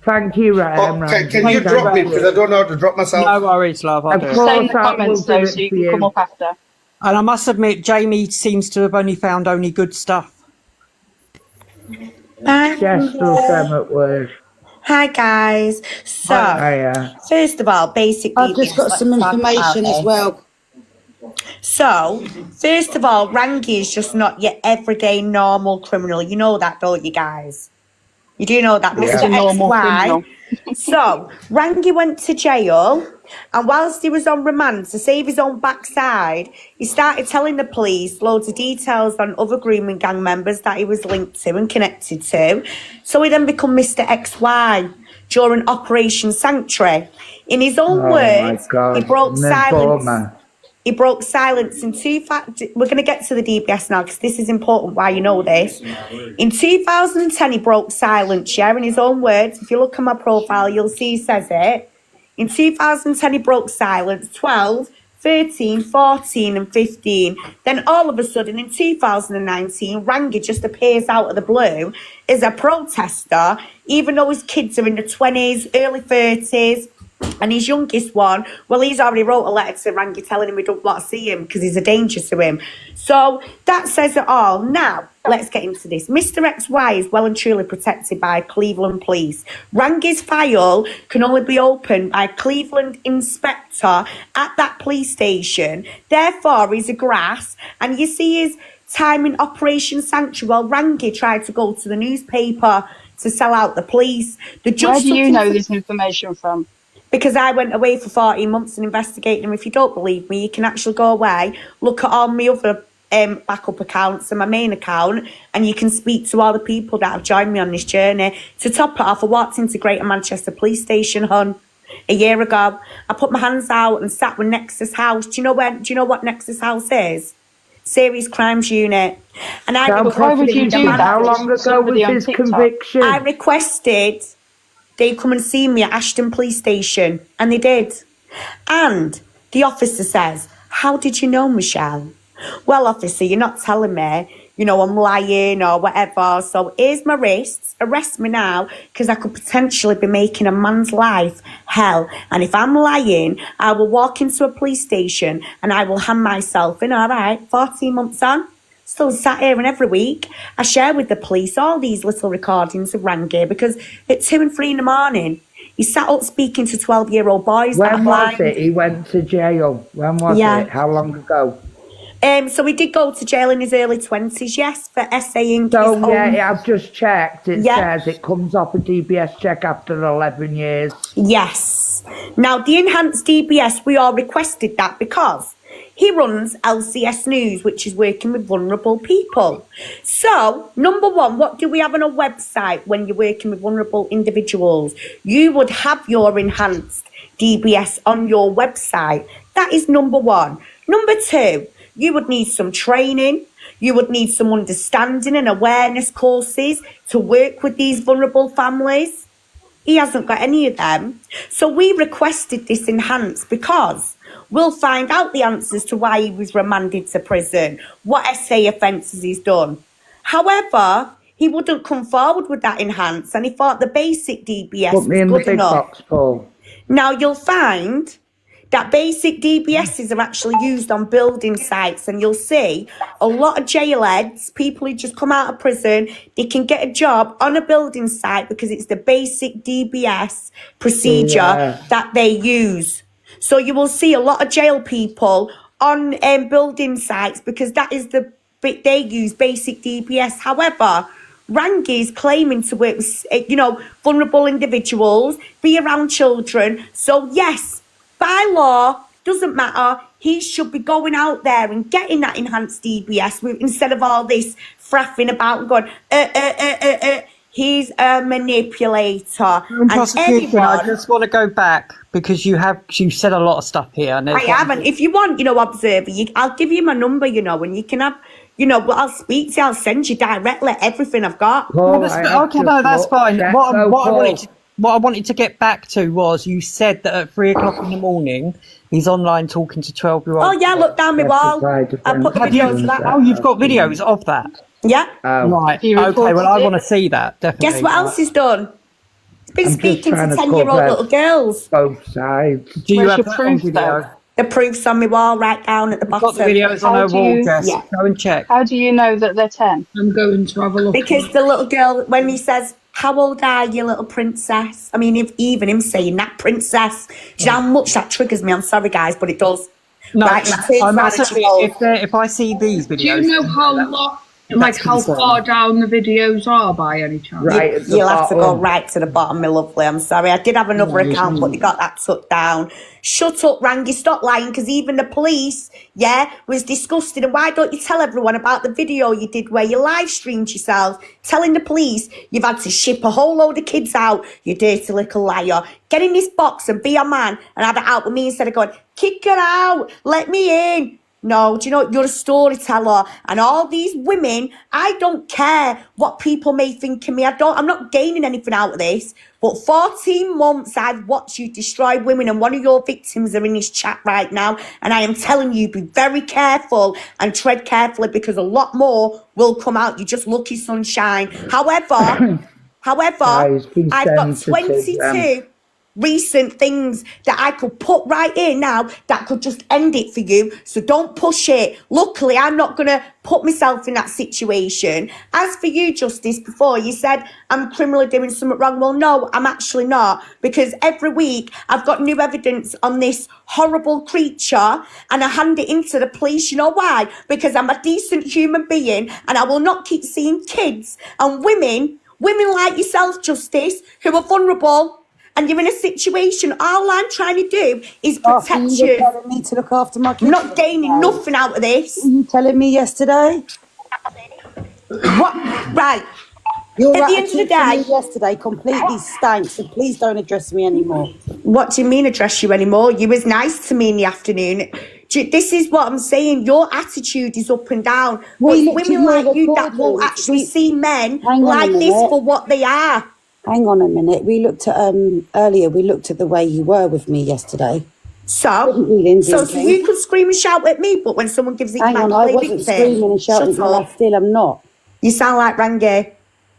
Thank you, Can you Thank drop you. me, because I don't know how to drop myself? No worries, love. I'll Of do it. course. Say in the I will comments do though, it so you for can come you. up after. And I must admit, Jamie seems to have only found only good stuff. Just through some at work. Hi guys. So, first of all, basic I've just DBS, got let's some talk about information as it. well. So, first of all, Rangy is just not your everyday normal criminal. You know that, don't you guys? You do know that, He's Mr. a normal XY. criminal. So, Rangy went to jail, and whilst he was on remand to save his own backside, he started telling the police loads of details on other grooming gang members that he was linked to and connected to. So he then became Mr. XY during Operation Sanctuary. In his own words, he broke silence. He broke silence in we're going to get to the DBS now because this is important why you know this. In 2010, he broke silence, yeah, in his own words. If you look at my profile, you'll see he says it. In 2010, he broke silence, 12, 13, 14 and 15. Then all of a sudden in 2019, Rangy just appears out of the blue as a protester, even though his kids are in the 20s, early 30s. And his youngest one, well, he's already wrote a letter to Rangy telling him we don't want to see him because he's a danger to him. So that says it all. Now, let's get into this. Mr. XY is well and truly protected by Cleveland Police. Rangy's file can only be opened by a Cleveland inspector at that police station. Therefore, he's a grass. And you see his time in Operation Sanctuary. Well, Rangy tried to go to the newspaper to sell out the police. Where do you know this information from? Because I went away for 14 months and investigated them. If you don't believe me, you can actually go away, look at all my other backup accounts and my main account, and you can speak to all the people that have joined me on this journey. To top it off, I walked into Greater Manchester Police Station, a year ago. I put my hands out and sat with Nexus House. Do you know what Nexus House is? Serious Crimes Unit. And I why would you do that? How long ago was his conviction? I requested they come and see me at Ashton Police Station, and they did. And the officer says, "How did you know, Michelle?" "Well, officer, you're not telling me, I'm lying or whatever. So here's my wrists. Arrest me now, because I could potentially be making a man's life hell. And if I'm lying, I will walk into a police station and I will hand myself in." All right, 14 months on. Still sat here, and every week I share with the police all these little recordings of Rangy, because at 2 and 3 in the morning he sat up speaking to 12-year-old boys. When was it he went to jail? When was it? How long ago? So he did go to jail in his early 20s, yes, for essaying. So I've just checked. It says it comes off a DBS check after 11 years. Yes. Now the enhanced DBS, we all requested that because he runs LCS News, which is working with vulnerable people. So, number one, what do we have on a website when you're working with vulnerable individuals? You would have your enhanced DBS on your website. That is number one. Number two, you would need some training. You would need some understanding and awareness courses to work with these vulnerable families. He hasn't got any of them. So we requested this enhanced because we'll find out the answers to why he was remanded to prison, what SA offences he's done. However, he wouldn't come forward with that enhanced, and he thought the basic DBS Put me in was the good big enough. box, Paul. Now you'll find that basic DBSs are actually used on building sites, and you'll see a lot of jail heads, people who just come out of prison, they can get a job on a building site because it's the basic DBS procedure that they use. So you will see a lot of jail people on building sites because that is the bit they use, basic DBS. However, Rangy is claiming to work with, vulnerable individuals, be around children. So yes, by law, doesn't matter. He should be going out there and getting that enhanced DBS instead of all this fraffing about and going, He's a manipulator. In prosecution, I everyone, just want to go back because you said a lot of stuff here. And I haven't. If you want, Observer, I'll give you my number, and you can have, I'll speak to you, I'll send you directly everything I've got. Okay, no, that's fine. What I wanted to get back to was you said that at 3 o'clock in the morning he's online talking to 12-year-olds. Oh yeah, look down my wall. I put the videos of that. Oh, you've got videos of that? Yeah. Right. Okay, well, I want to see that, definitely. Guess what else he's done? He's been speaking to 10-year-old little girls. Both sides. Do you Where's have your that on proof, video? The proof's on my wall right down at the bottom. Got the videos on her wall, Jess. Yeah. Go and check. How do you know that they're 10? I'm going to have a look. Because the little girl, when he says, "How old are you, little princess?" I mean, even him saying that, princess. Do you know how much that triggers me? I'm sorry, guys, but it does. No, right, I'm actually, if I see these videos... Do you know how far down the videos are by any chance? Right, You'll have to go right to the bottom, my lovely. I'm sorry. I did have another account, but they got that took down. Shut up, Rangy. Stop lying, because even the police, was disgusted. And why don't you tell everyone about the video you did where you live streamed yourself, telling the police you've had to ship a whole load of kids out, you dirty little liar. Get in this box and be a man and have it out with me instead of going, kick her out, let me in. No, do you know, you're a storyteller, and all these women, I don't care what people may think of me. I'm not gaining anything out of this, but 14 months I've watched you destroy women, and one of your victims are in this chat right now, and I am telling you, be very careful and tread carefully, because a lot more will come out. You're just lucky, sunshine. However, Guys, I've got 22 recent things that I could put right here now that could just end it for you, so don't push it. Luckily, I'm not going to put myself in that situation. As for you, Justice, before you said I'm criminally doing something wrong, well, no, I'm actually not, because every week I've got new evidence on this horrible creature and I hand it into the police. You know why? Because I'm a decent human being and I will not keep seeing kids and women like yourself, Justice, who are vulnerable, and you're in a situation. All I'm trying to do is protect you. You're telling me to look after my kids. I'm not gaining nothing out of this. Were you telling me yesterday? What? Right. Your At the end of the attitude to me day, yesterday completely stank, so please don't address me anymore. what do you mean address you anymore? You was nice to me in the afternoon. This is what I'm saying. Your attitude is up and down. But it's women like you that will actually see men like this for what they are. Hang on a minute. We looked at earlier. We looked at the way you were with me yesterday. So you could scream and shout at me, but when someone gives it back, I wasn't screaming and shouting, but I still am not. You sound like Rangy.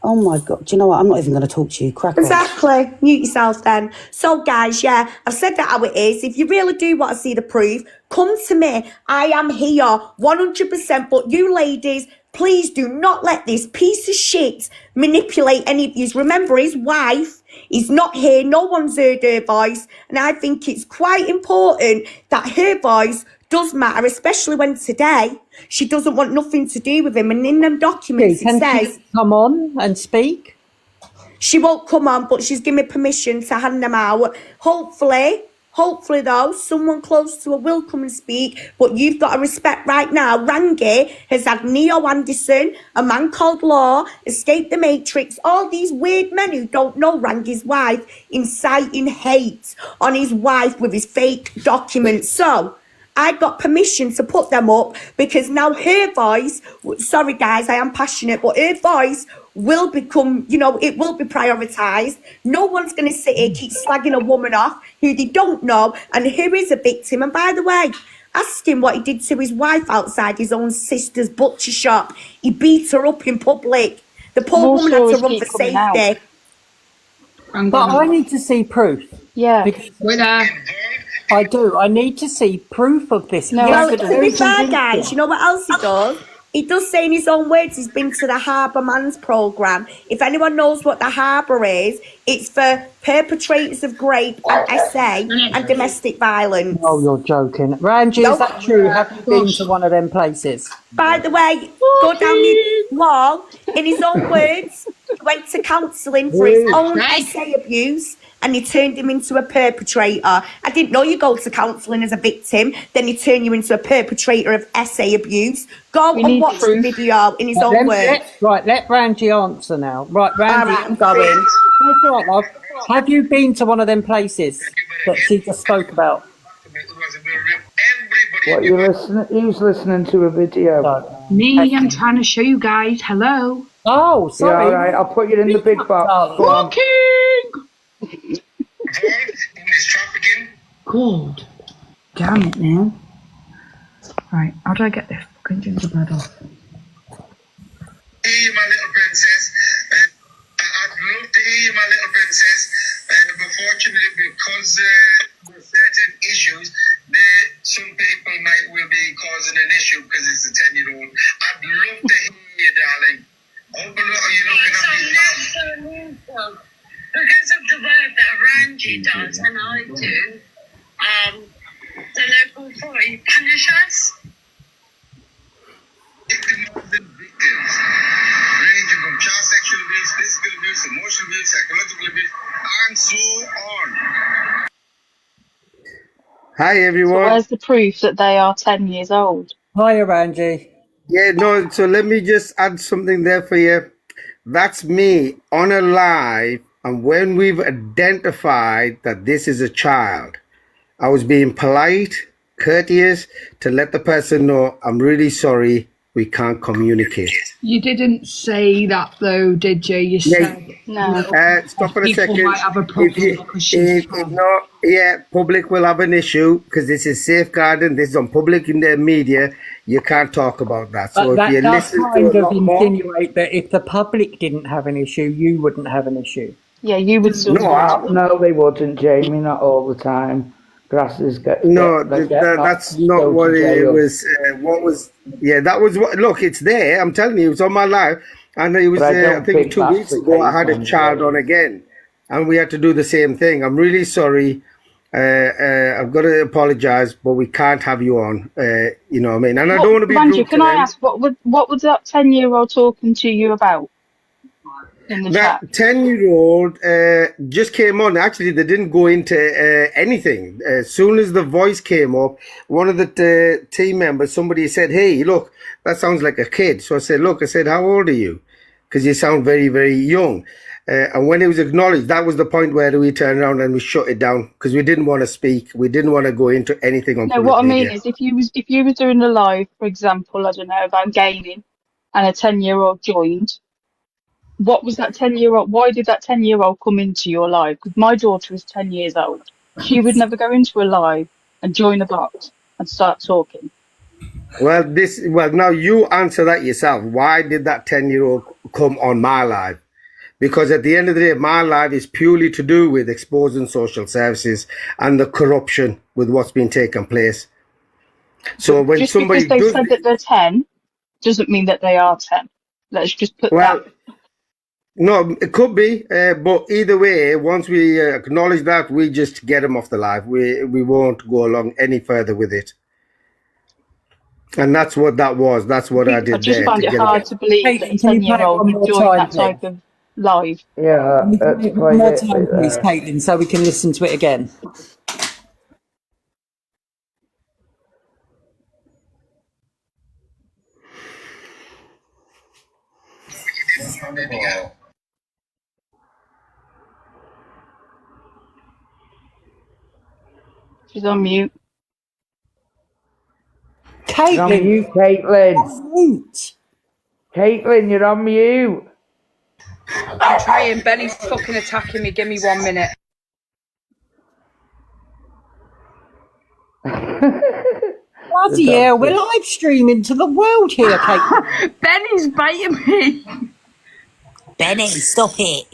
Oh my God! Do you know what? I'm not even going to talk to you. Crack on. Exactly. Mute yourself then. So guys, I've said that how it is. If you really do want to see the proof, come to me. I am here 100%. But you ladies, please do not let this piece of shit manipulate any of you. Remember, his wife is not here. No one's heard her voice. And I think it's quite important that her voice does matter, especially when today she doesn't want nothing to do with him. And in them documents it says... come on and speak? She won't come on, but she's given me permission to hand them out. Hopefully though, someone close to her will come and speak, but you've got to respect right now. Rangy has had Neo Anderson, a man called Law, Escape the Matrix, all these weird men who don't know Rangy's wife, inciting hate on his wife with his fake documents. So I got permission to put them up because now her voice, sorry guys, I am passionate, but her voice will become, it will be prioritised. No one's going to sit here, keep slagging a woman off who they don't know and who is a victim. And by the way, ask him what he did to his wife outside his own sister's butcher shop. He beat her up in public. The poor woman had to run for safety. But I need to see proof. Yeah. Because I do. I need to see proof of this. No, well, to be fair, guys, you know what else he does? He does say in his own words he's been to the Harbour Man's programme. If anyone knows what the Harbour is, it's for perpetrators of rape and SA and domestic violence. Oh, you're joking. Rangy, is that true? Have you been to one of them places? By the way, go down the wall. In his own words, he went to counselling for his own SA abuse and you turned him into a perpetrator. I didn't know you go to counselling as a victim, then you turn you into a perpetrator of SA abuse. Go and watch the video in his own words. Let Rangy answer now. Right, Rangy. All right, I'm going. That's all right, love. Have you been to one of them places that she just spoke about? What you listening? Who's listening to a video? Me, I'm trying to show you guys. Hello. Oh, sorry. Yeah, all right. I'll put you in the big box. Go on. Walking. God. Damn it, man. Right, how do I get this fucking gingerbread off? Hey, my little princess. I'd love to hear you, my little princess. Unfortunately, because with certain issues, some people will be causing an issue because it's a 10-year-old. I'd love to hear you, darling. Are you looking at me? Because of the work that Rangy does and I do, the local authority punish us. Victims ranging from child sexual abuse, physical abuse, emotional abuse, psychological abuse, and so on. Hi, everyone. So where's the proof that they are 10 years old? Hiya, Rangy. Yeah, no, so let me just add something there for you. That's me on a live, and when we've identified that this is a child, I was being polite, courteous to let the person know I'm really sorry, we can't communicate. You didn't say that though, did you? You said No. Stop for a people second. might have a problem because she's from. Public will have an issue because this is safeguarding. This is on public in the media. You can't talk about that. So But if you that does listen kind to a of lot more, insinuate that if the public didn't have an issue, you wouldn't have an issue. Yeah, you would still No, they wouldn't, Jamie. Not all the time. Grasses get. that's not what it was. What was? Yeah, that was what. Look, it's there. I'm telling you, it's on my live, and it was. I think 2 weeks ago, I had a child on again, and we had to do the same thing. I'm really sorry. I've got to apologize, but we can't have you on. You know what I mean? And I don't want to be Rangy, rude can to I them. ask, what was that 10-year-old talking to you about in the That chat? 10-year-old just came on. Actually, they didn't go into anything. As soon as the voice came up, one of the team members, somebody said, "Hey, look, that sounds like a kid." So I said, "Look," I said, "how old are you? Because you sound very, very young." And when it was acknowledged, that was the point where we turned around and we shut it down because we didn't want to speak. We didn't want to go into anything on No, public what I mean media. is if you was doing a live, for example, I don't know, about gaming, and a 10-year-old joined, what was that 10-year-old? Why did that 10-year-old come into your live? Because my daughter is 10 years old. She would never go into a live and join a box and start talking. Well, now you answer that yourself. Why did that 10-year-old come on my live? Because at the end of the day, my life is purely to do with exposing social services and the corruption with what's been taking place. So when Just somebody because they does, said that they're 10 doesn't mean that they are 10. Let's just put well, that. no, it could be, but either way, once we acknowledge that, we just get them off the live. We won't go along any further with it. And that's what that was. That's what I did. I just there find to it get hard to believe that a 10-year-old would join that type of live. Yeah, let's One play more it. time, please, Caitlin, so we can listen to it again. She's on mute. You're on mute, Caitlin. Mute. Caitlin, you're on mute. I'm trying. Benny's fucking attacking me. Give me 1 minute. Bloody hell, we're live streaming to the world here, Caitlin. Benny's biting me. Benny, stop it.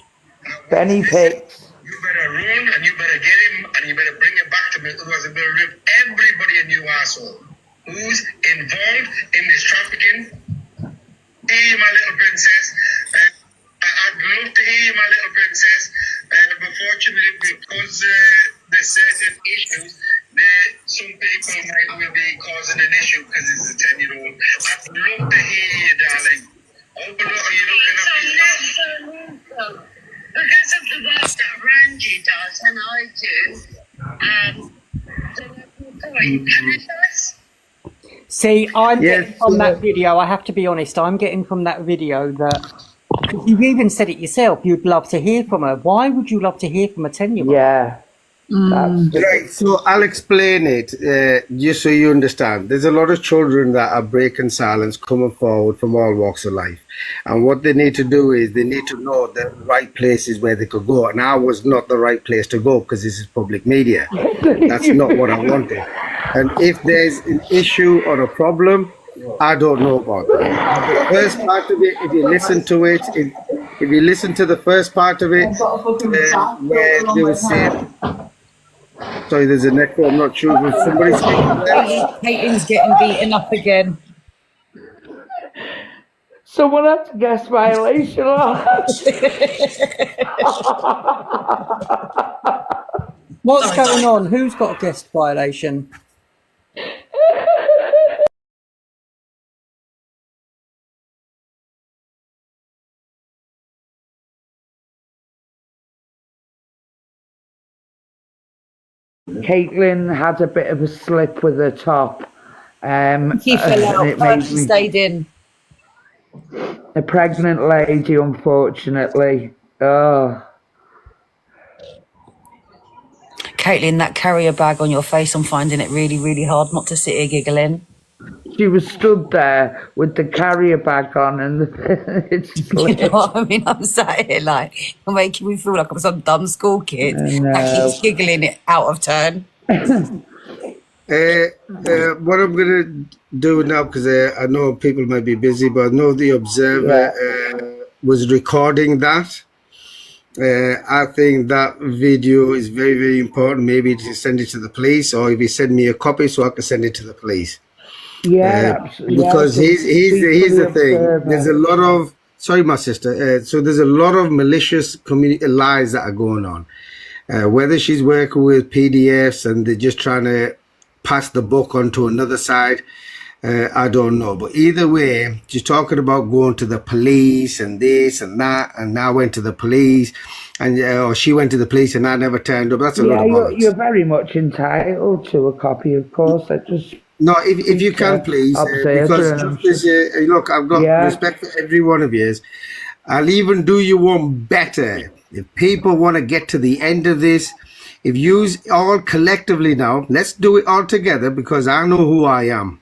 Benny picks. You better run and you better get him and you better bring him back to me. Otherwise, I'm going to rip everybody a new asshole who's involved in this trafficking. Hey, my little princess. I'd love to hear you, my little princess. Unfortunately, because there's certain issues, some people will be causing an issue because it's a 10-year-old. I'd love to hear you, darling. Are you looking at me? Because of the work that Rangy Rangy does, and I do, the local authority benefits. See, I'm getting from that video, I have to be honest, I'm getting from that video that, you've even said it yourself, you'd love to hear from her. Why would you love to hear from a 10-year-old? Yeah. Right, so I'll explain it just so you understand. There's a lot of children that are breaking silence coming forward from all walks of life. And what they need to do is they need to know the right places where they could go. And I was not the right place to go because this is public media. That's not what I wanted. And if there's an issue or a problem, I don't know about that. The first part of it, if you listen to it, if you listen to the first part of it, where they were saying, sorry, there's an echo. I'm not sure if somebody's speaking there. Caitlin's getting beaten up again. Someone had to guess violation. What's going on? Who's got a guest violation? Caitlin had a bit of a slip with her top. She fell out, but she stayed in. A pregnant lady, unfortunately. Oh. Caitlin, that carrier bag on your face, I'm finding it really, really hard not to sit here giggling. She was stood there with the carrier bag on and it slipped. You know what I mean? I'm sat here like, you're making me feel like I'm some dumb school kid that keeps giggling it out of turn. What I'm going to do now, because I know people might be busy, but I know the Observer was recording that. I think that video is very, very important. Maybe to send it to the police, or if you send me a copy so I can send it to the police. Yeah, because here's the thing. There's a lot of, sorry, my sister. So there's a lot of malicious lies that are going on. Whether she's working with PDFs and they're just trying to pass the book on to another side, I don't know. But either way, she's talking about going to the police and this and that, and I went to the police, and or she went to the police and I never turned up. That's a lot of bollocks. You're very much entitled to a copy, of course. I just no, if you can, please, because just as, look, I've got respect for every one of you. I'll even do you one better. If people want to get to the end of this, if you all collectively now, let's do it all together, because I know who I am.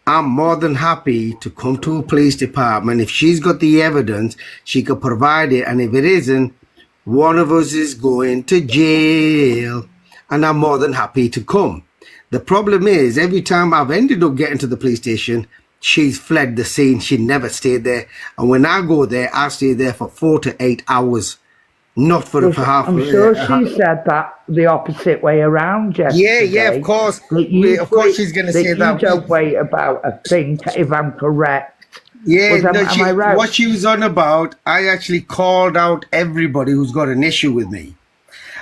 I'm more than happy to come to a police department. If she's got the evidence, she could provide it. And if it isn't, one of us is going to jail. And I'm more than happy to come. The problem is, every time I've ended up getting to the police station, she's fled the scene. She never stayed there. And when I go there, I stay there for 4 to 8 hours. Not for half. I'm sure she said that the opposite way around yesterday. Yeah, of course. Of course she's going to say that. You don't wait about a thing, if I'm correct. Yeah, am I right? What she was on about, I actually called out everybody who's got an issue with me.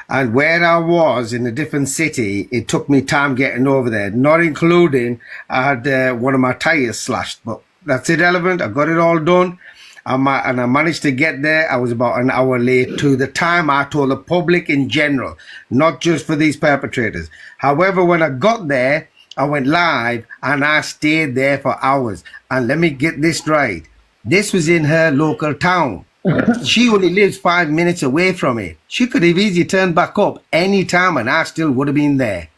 And where I was in a different city, it took me time getting over there, not including I had one of my tires slashed. But that's irrelevant. I got it all done. And I managed to get there. I was about an hour late to the time I told the public in general, not just for these perpetrators. However, when I got there, I went live and I stayed there for hours. And let me get this right. This was in her local town. She only lives 5 minutes away from it. She could have easily turned back up any time and I still would have been there.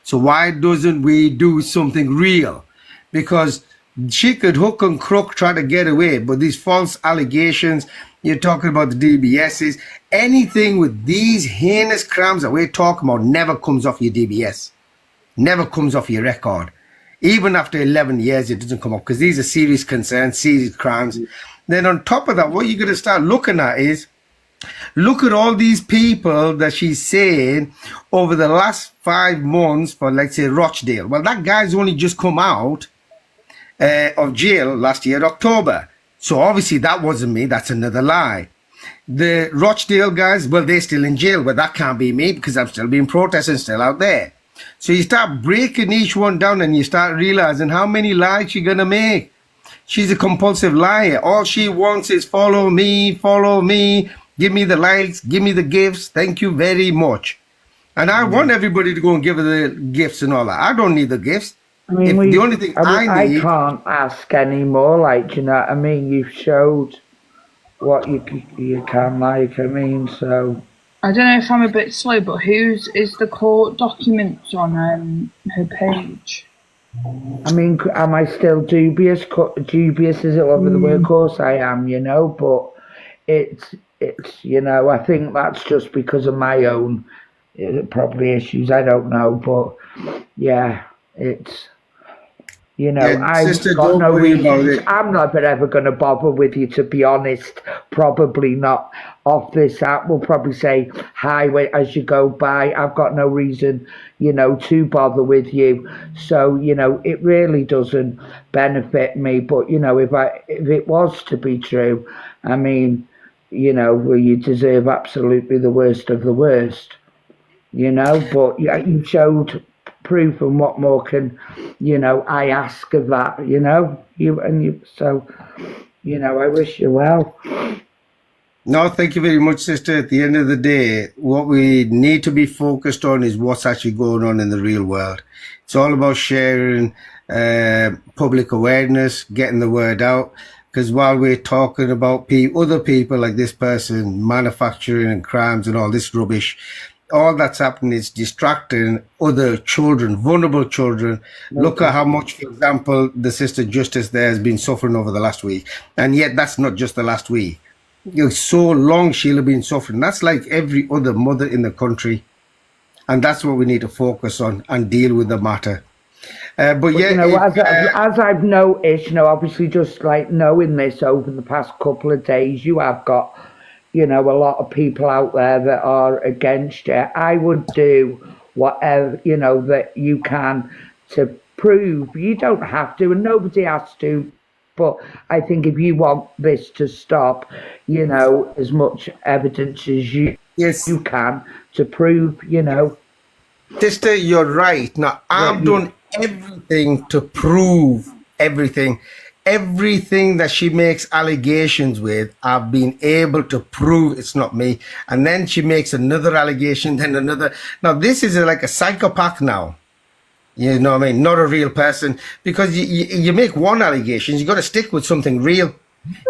So why doesn't we do something real? Because she could hook and crook, try to get away, but these false allegations, you're talking about the DBSs, anything with these heinous crimes that we're talking about never comes off your DBS, never comes off your record. Even after 11 years, it doesn't come up, because these are serious concerns, serious crimes. Then on top of that, what you're going to start looking at is, look at all these people that she's saying over the last 5 months for, let's say, Rochdale. Well, that guy's only just come out of jail last year, October. So obviously that wasn't me. That's another lie. The Rochdale guys, well, they're still in jail, but that can't be me because I'm still being protested and still out there. So you start breaking each one down and you start realizing how many lies she's going to make. She's a compulsive liar. All she wants is follow me, give me the likes, give me the gifts. Thank you very much. And I want everybody to go and give her the gifts and all that. I don't need the gifts. I mean, The only thing I need... I can't ask anymore, like, do you know what I mean? You've showed what you can, like, I mean, so... I don't know if I'm a bit slow, but whose is the court documents on her page? I mean, am I still dubious? Dubious is it over the word? Of course I am, you know, but it's, you know, I think that's just because of my own probably issues, I don't know, but yeah, it's... You know, I've got no reason. I'm not ever going to bother with you, to be honest. Probably not off this app. We'll probably say hi as you go by. I've got no reason, you know, to bother with you. So, you know, it really doesn't benefit me. But, you know, if it was to be true, I mean, you know, well, you deserve absolutely the worst of the worst. You know, but you showed proof, and what more can, you know, I ask of that, you know, so, you know, I wish you well. No, thank you very much, sister. At the end of the day, what we need to be focused on is what's actually going on in the real world. It's all about sharing public awareness, getting the word out. Because while we're talking about other people like this person, manufacturing and crimes and all this rubbish, all that's happening is distracting other children, vulnerable children. Look at how much, for example, the sister Justice there has been suffering over the last week. And yet that's not just the last week. You know, so long she'll have been suffering. That's like every other mother in the country. And that's what we need to focus on and deal with the matter. But yeah, you know, as I've noticed, you know, obviously just like knowing this over the past couple of days, you have got, you know, a lot of people out there that are against it. I would do whatever, you know, that you can to prove. You don't have to, and nobody has to. But I think if you want this to stop, you know, as much evidence as you can to prove, you know. Sister, you're right. Now, I've done everything to prove everything. Everything that she makes allegations with, I've been able to prove it's not me. And then she makes another allegation, then another. Now, this is like a psychopath now. You know what I mean? Not a real person. Because you make one allegation, you got to stick with something real.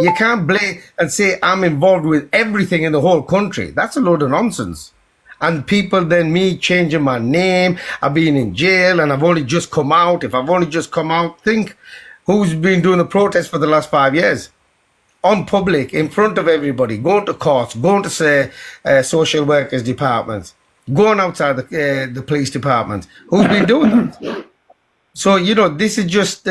You can't blame and say, I'm involved with everything in the whole country. That's a load of nonsense. And people then me changing my name, I've been in jail and I've only just come out. If I've only just come out, think. Who's been doing the protest for the last 5 years? On public, in front of everybody, going to courts, going to say social workers departments, going outside the police department. Who's been doing that? So, you know, this is just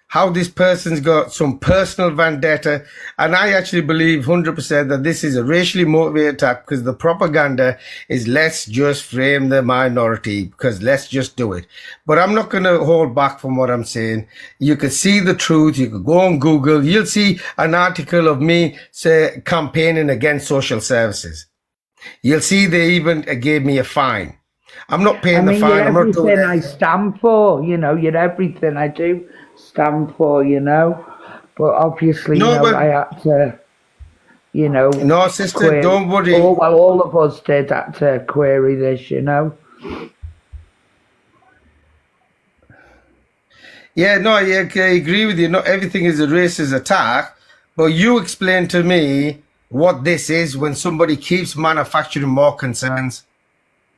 how this person's got some personal vendetta. And I actually believe 100% that this is a racially motivated attack, because the propaganda is let's just frame the minority, because let's just do it. But I'm not going to hold back from what I'm saying. You can see the truth. You can go on Google. You'll see an article of me campaigning against social services. You'll see they even gave me a fine. I'm not paying the fine. I'm not doing everything I stand for, you know, you're everything I do stand for, you know. But obviously, you know, I had to, you know. No, sister, don't worry. All of us did had to query this, you know. Yeah, no, I agree with you. Not everything is a racist attack, but you explain to me what this is when somebody keeps manufacturing more concerns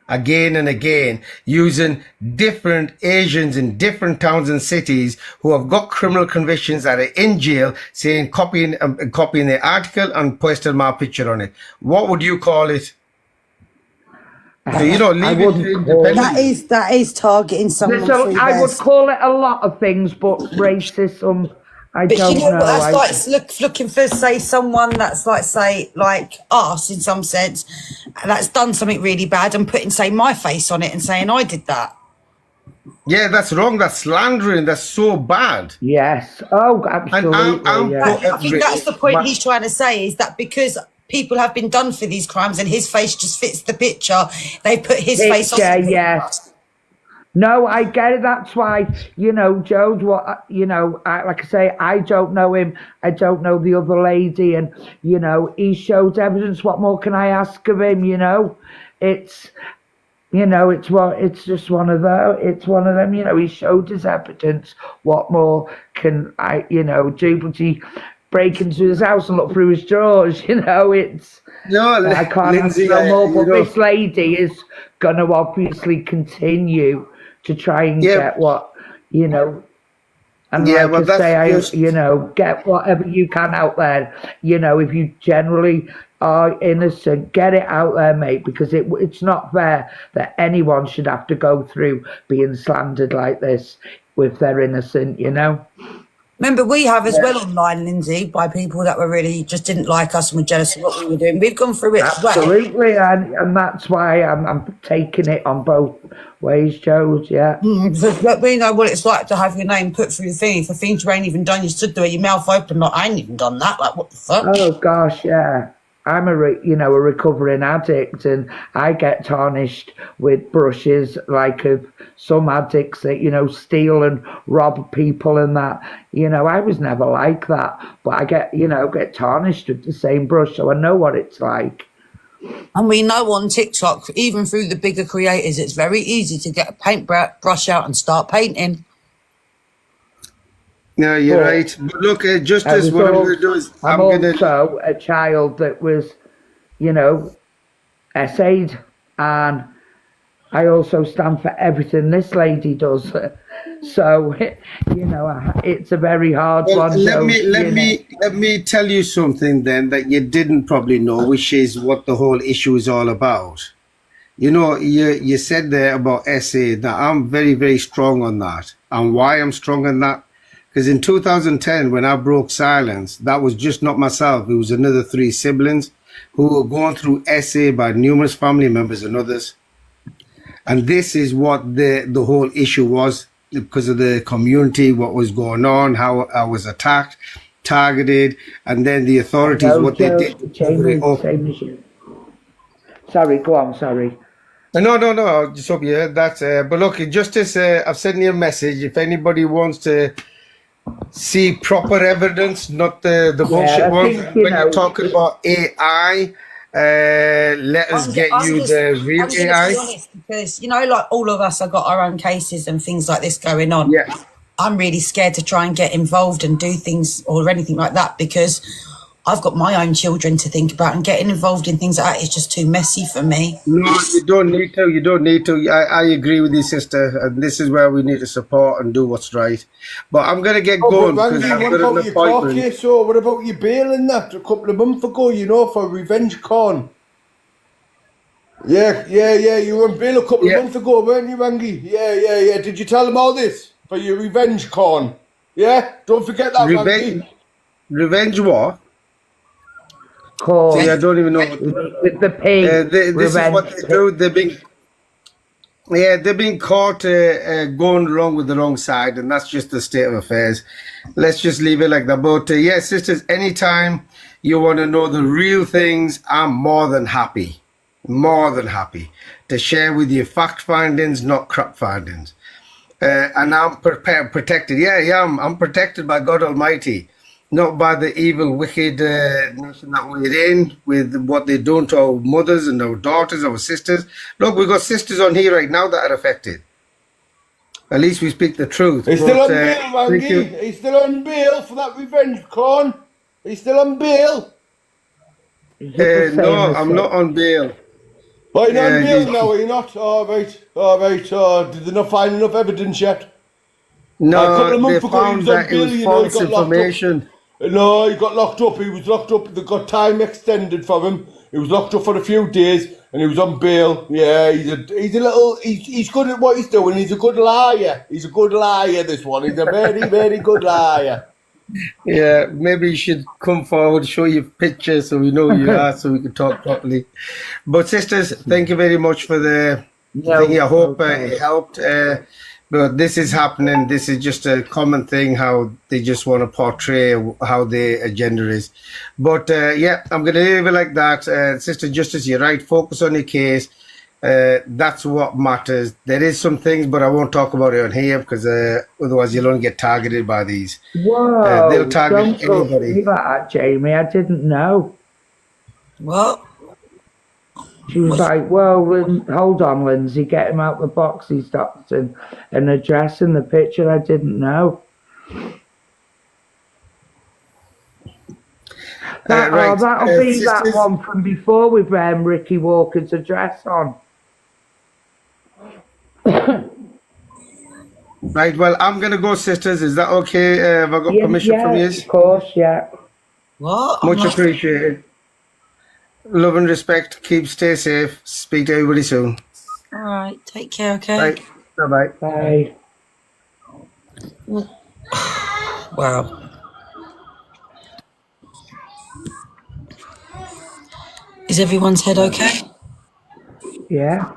again and again, using different Asians in different towns and cities who have got criminal convictions that are in jail, saying copying the article and posting my picture on it. What would you call it? So, you know, leave it to independent. That is targeting someone. I would call it a lot of things, but racism, I but don't you know. know. That's like looking for, say, someone that's like, say, like us in some sense, that's done something really bad and putting, say, my face on it and saying I did that. Yeah, that's wrong. That's slandering. That's so bad. Yes. Oh, absolutely. I think that's the point he's trying to say, is that because people have been done for these crimes and his face just fits the picture, they put his face on. Yes. No, I get it. That's why, Joe's what, like I say, I don't know him. I don't know the other lady. And, he showed evidence. What more can I ask of him? It's, it's just one of those. It's one of them, he showed his evidence. What more can I, do? But he break into his house and look through his drawers, it's, No, I can't Lindsay, answer no more. But you know, this lady is going to obviously continue to try and get what, and yeah, like well, I that's say, just, get whatever you can out there. If you generally are innocent, get it out there, mate, because it's not fair that anyone should have to go through being slandered like this if they're innocent, Remember, we have as well online, Lindsay, by people that were really just didn't like us and were jealous of what we were doing. We've gone through it as well. Absolutely, and that's why I'm taking it on both ways, Joe. Yeah. But we know what it's like to have your name put through the thing for things you ain't even done. You stood there, your mouth open, like I ain't even done that. Like what the fuck? Oh gosh, yeah. I'm a recovering addict, and I get tarnished with brushes like of some addicts that steal and rob people and that. I was never like that, but I get tarnished with the same brush, so I know what it's like. And we know on TikTok, even through the bigger creators, it's very easy to get a paintbrush out and start painting. No, you're right. But look, Justice, what I'm going to do is I'm also a child that was, essayed, and I also stand for everything this lady does. So, it's a very hard one. Let me tell you something then that you didn't probably know, which is what the whole issue is all about. You said there about essay. Now, I'm very, very strong on that. And why I'm strong on that? Because in 2010, when I broke silence, that was just not myself. It was another 3 siblings who were going through essay by numerous family members and others. And this is what the whole issue was, because of the community, what was going on, how I was attacked, targeted, and then the authorities, what they did. Sorry, go on, sorry. No, just hope you heard that. But look, Justice, I've sent you a message. If anybody wants to see proper evidence, not the bullshit ones. When you're talking about AI, let us get you the real AI. Be honest, because like all of us have got our own cases and things like this going on. Yeah. I'm really scared to try and get involved and do things or anything like that because I've got my own children to think about, and getting involved in things like that is just too messy for me. No, you don't need to. You don't need to. I agree with you, sister. And this is where we need to support and do what's right. But I'm going to get going because I've got an appointment. So what about your bail and that a couple of months ago, for Revenge Con? Yeah. You were on bail a couple of months ago, weren't you, Rangy? Yeah. Did you tell them all this for your Revenge Con? Yeah? Don't forget that, Rangy. Revenge what? See, I don't even know. With the pig. This is what they do. They've been caught going along with the wrong side, and that's just the state of affairs. Let's just leave it like that. But sisters, anytime you want to know the real things, I'm more than happy to share with you fact findings, not crap findings. And I'm protected. I'm protected by God Almighty. Not by the evil, wicked nation that we're in, with what they're doing to our mothers and our daughters, our sisters. Look, we've got sisters on here right now that are affected. At least we speak the truth. He's still on bail, Rangy. He's still on bail for that Revenge Con. He's still on bail. No, I'm not on bail. But you're on bail now, are you not? All right. Did they not find enough evidence yet? No, they found that it was false information. No, he got locked up. He was locked up. They got time extended for him. He was locked up for a few days, and he was on bail. Yeah, he's good at what he's doing. He's a good liar. He's a good liar, this one. He's a very, very good liar. Yeah, maybe you should come forward, show your picture so we know who you are, so we can talk properly. But sisters, thank you very much for the thing. I hope it helped. But this is happening. This is just a common thing, how they just want to portray how their agenda is. But I'm going to leave it like that. Sister Justice, you're right. Focus on your case. That's what matters. There is some things, but I won't talk about it on here because otherwise you'll only get targeted by these. Whoa, They'll target don't talk to me anybody. like that, Jamie. I didn't know. What? She was like, well, hold on, Lindsay, get him out the box. He's got an address in the picture. I didn't know. That'll be that one from before with Ricky Walker's address on. Right, well, I'm going to go, sisters. Is that okay? Have I got permission from you? Of course, yeah. What? Much appreciated. Love and respect. Stay safe. Speak to everybody soon. All right. Take care, okay? Right. Bye-bye. Bye. Wow. Is everyone's head okay? Yeah.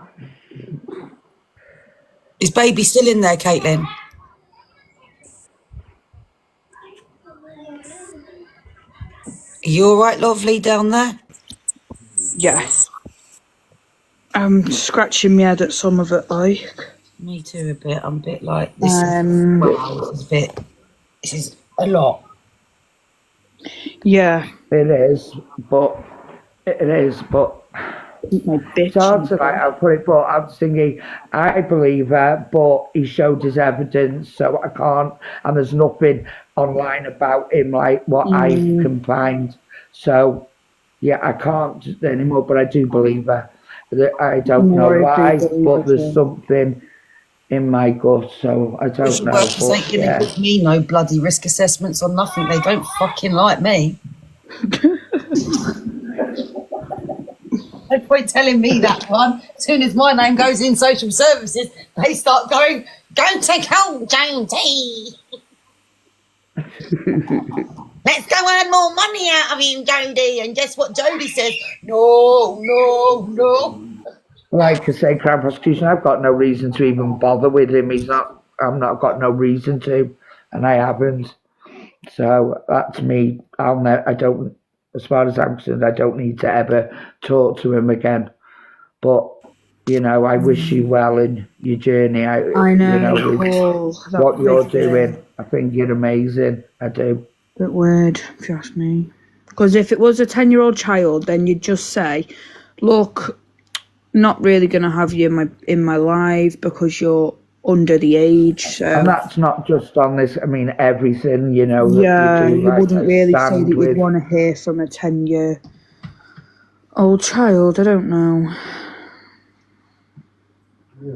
Is baby still in there, Caitlin? Are you all right, lovely, down there? Yes. I'm scratching my head at some of it, like. Me too, a bit. I'm a bit like, this is a lot. Yeah. It is, but it's hard to like I'll put it, but I'm thinking I believe her, but he showed his evidence, so I can't, and there's nothing online about him like what I can find. So yeah, I can't anymore, but I do believe her. I don't know why, but there's something in my gut, so I don't know. Workers ain't gonna give me no bloody risk assessments on nothing. They don't fucking like me. No point telling me that one. As soon as my name goes in social services, they start going, go take home, Jodie. Let's go earn more money out of him, Jodie. And guess what Jodie says? No. Like I say, Crown Prosecution, I've got no reason to even bother with him. I'm not got no reason to, and I haven't. So that's me. I don't, as far as I'm concerned, I don't need to ever talk to him again. But, you know, I wish you well in your journey. I know. With what you're doing. I think you're amazing. I do. Bit weird, if you ask me. Because if it was a 10-year-old child, then you'd just say, look, not really going to have you in my life because you're under the age. So. And that's not just on this, I mean, everything, you know. Yeah, you wouldn't really say that you'd want to hear from a 10-year-old child. I don't know. Yeah,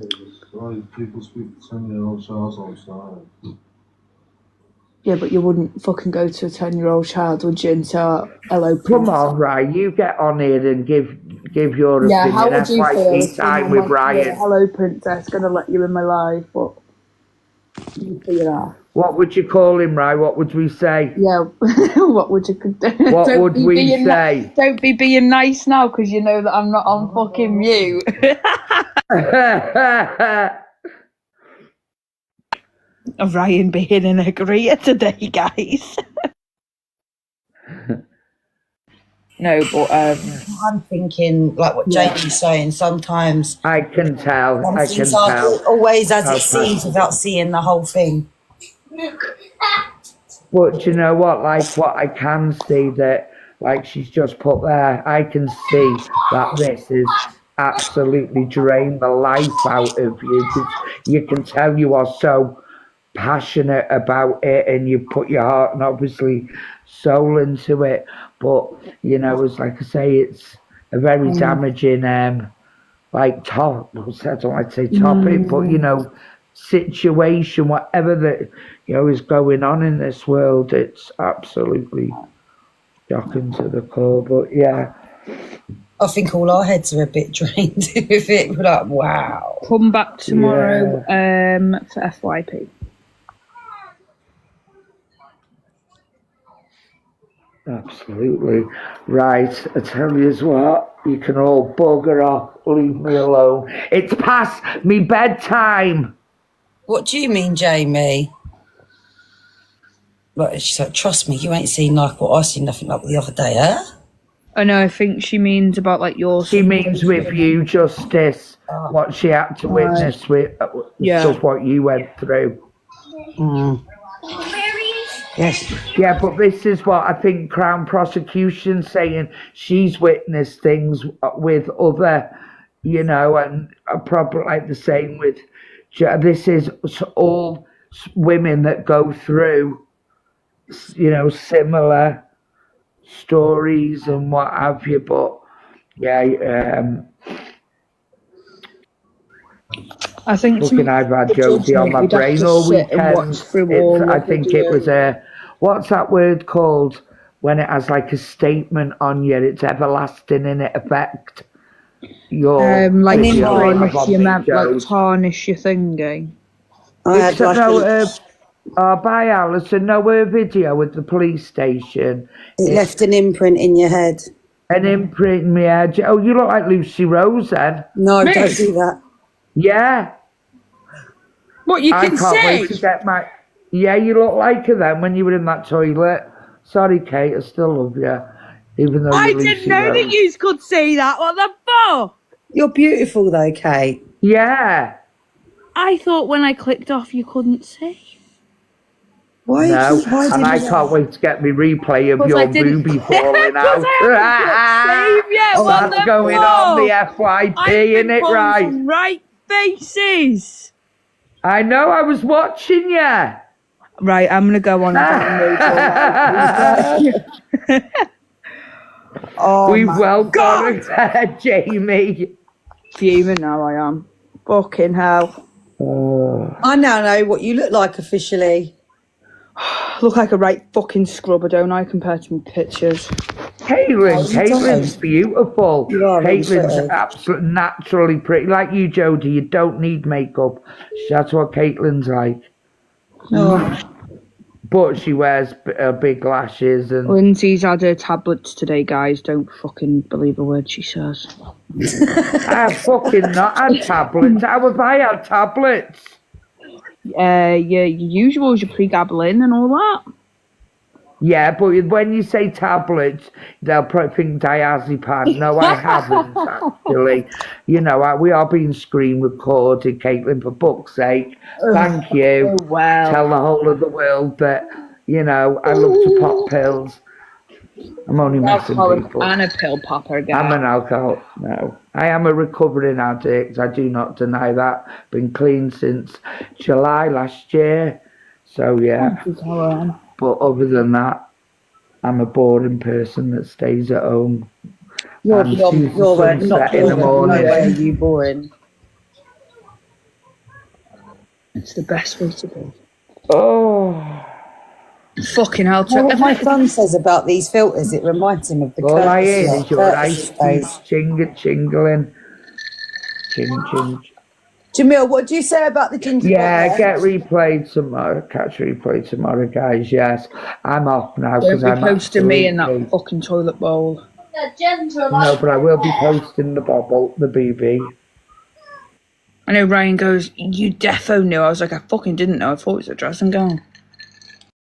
people speak to 10-year-old child all the time. Yeah, but you wouldn't fucking go to a 10-year-old child, would you, and say, hello, princess. Come on, Ryan, you get on here and give your opinion. Yeah, how would you feel if time with Ryan. Hello, princess, going to let you in my life, but you figure out. What would you call him, Ryan? What would we say? Yeah, what would you do? What would we say? Don't be being nice now, because you know that I'm not on fucking mute. Ryan being in a career today, guys. No, but I'm thinking like what Jamie's saying. Sometimes I can tell. Things aren't always as it seems without seeing the whole thing. But you know what? Like what I can see that, like she's just put there. I can see that this is absolutely drained the life out of you. You can tell you are so passionate about it, and you put your heart and obviously soul into it. But you know, it's like I say, it's a very damaging like I don't like to say topic, but you know, situation, whatever that you know is going on in this world, it's absolutely shocking to the core. But yeah, I think all our heads are a bit drained with it. We're like, wow. Come back tomorrow for FYP. Absolutely. Right, I tell you what, you can all bugger off, leave me alone. It's past me bedtime. What do you mean, Jamie? Like, she's like, trust me, you ain't seen like what I seen nothing like the other day, huh? I know, I think she means about like your. She means with you, Justice, what she had to witness with stuff what you went through. Yes. Yeah, but this is what I think Crown prosecution saying she's witnessed things with other, you know, and probably like the same with. This is all women that go through, you know, similar stories and what have you. But yeah, I think looking, I've had Josie on my brain all weekend. I think it was a, what's that word called when it has like a statement on you? It's everlasting in its effect. Like tarnish your like tarnish your thingy. Bye, Alison. No, her video with the police station. It left an imprint in your head. An imprint in my head. Oh, you look like Lucy Rose then. No, don't do that. Yeah. What, you can can't see? wait to get my... Yeah, you look like her then when you were in that toilet. Sorry, Kate, I still love you. Even though I didn't know that you could see that. What the fuck? You're beautiful though, Kate. Yeah. I thought when I clicked off you couldn't see. Why? No, and I can't wait to get my replay of your booby falling out. That's going on the FYP, isn't it, right? Right faces. I know, I was watching you. Right, I'm going to go on and Oh, we've well got it there, Jamie. Fuming now, I am. Fucking hell. I now know what you look like officially. Look like a right fucking scrubber, don't I, compared to my pictures? Caitlin's beautiful. Caitlin's pretty. absolutely naturally pretty. Like you, Jodie, you don't need makeup. That's what Caitlin's like. But she wears big lashes and... Lindsay's had her tablets today, guys. Don't fucking believe a word she says. I have fucking not had tablets. How have I had tablets? Your usuals, your pregabalin and all that. Yeah, but when you say tablets, they'll probably think diazepam. No, I haven't, actually. You know, we are being screen recorded, Caitlin, for book's sake. Thank you. Oh, well. Tell the whole of the world that, you know, I love to pop pills. I'm only messing people. And a pill popper, guy. I'm an alcohol. No. I am a recovering addict. I do not deny that. Been clean since July last year. So, yeah. But other than that, I'm a boring person that stays at home. You're not in the morning. Are you boring? It's the best way to be. Oh. Fucking hell. What my son says about these filters, it reminds him of the All I hear is your ice days. chingling. Ching. Jamil, what do you say about the ginger? Yeah, get replayed tomorrow. Catch replay tomorrow, guys. Yes, I'm off now because I'm posting me in that fucking toilet bowl. No, but I will be posting the BB. I know Ryan goes, you defo knew. I was like, I fucking didn't know. I thought it was a dressing gown.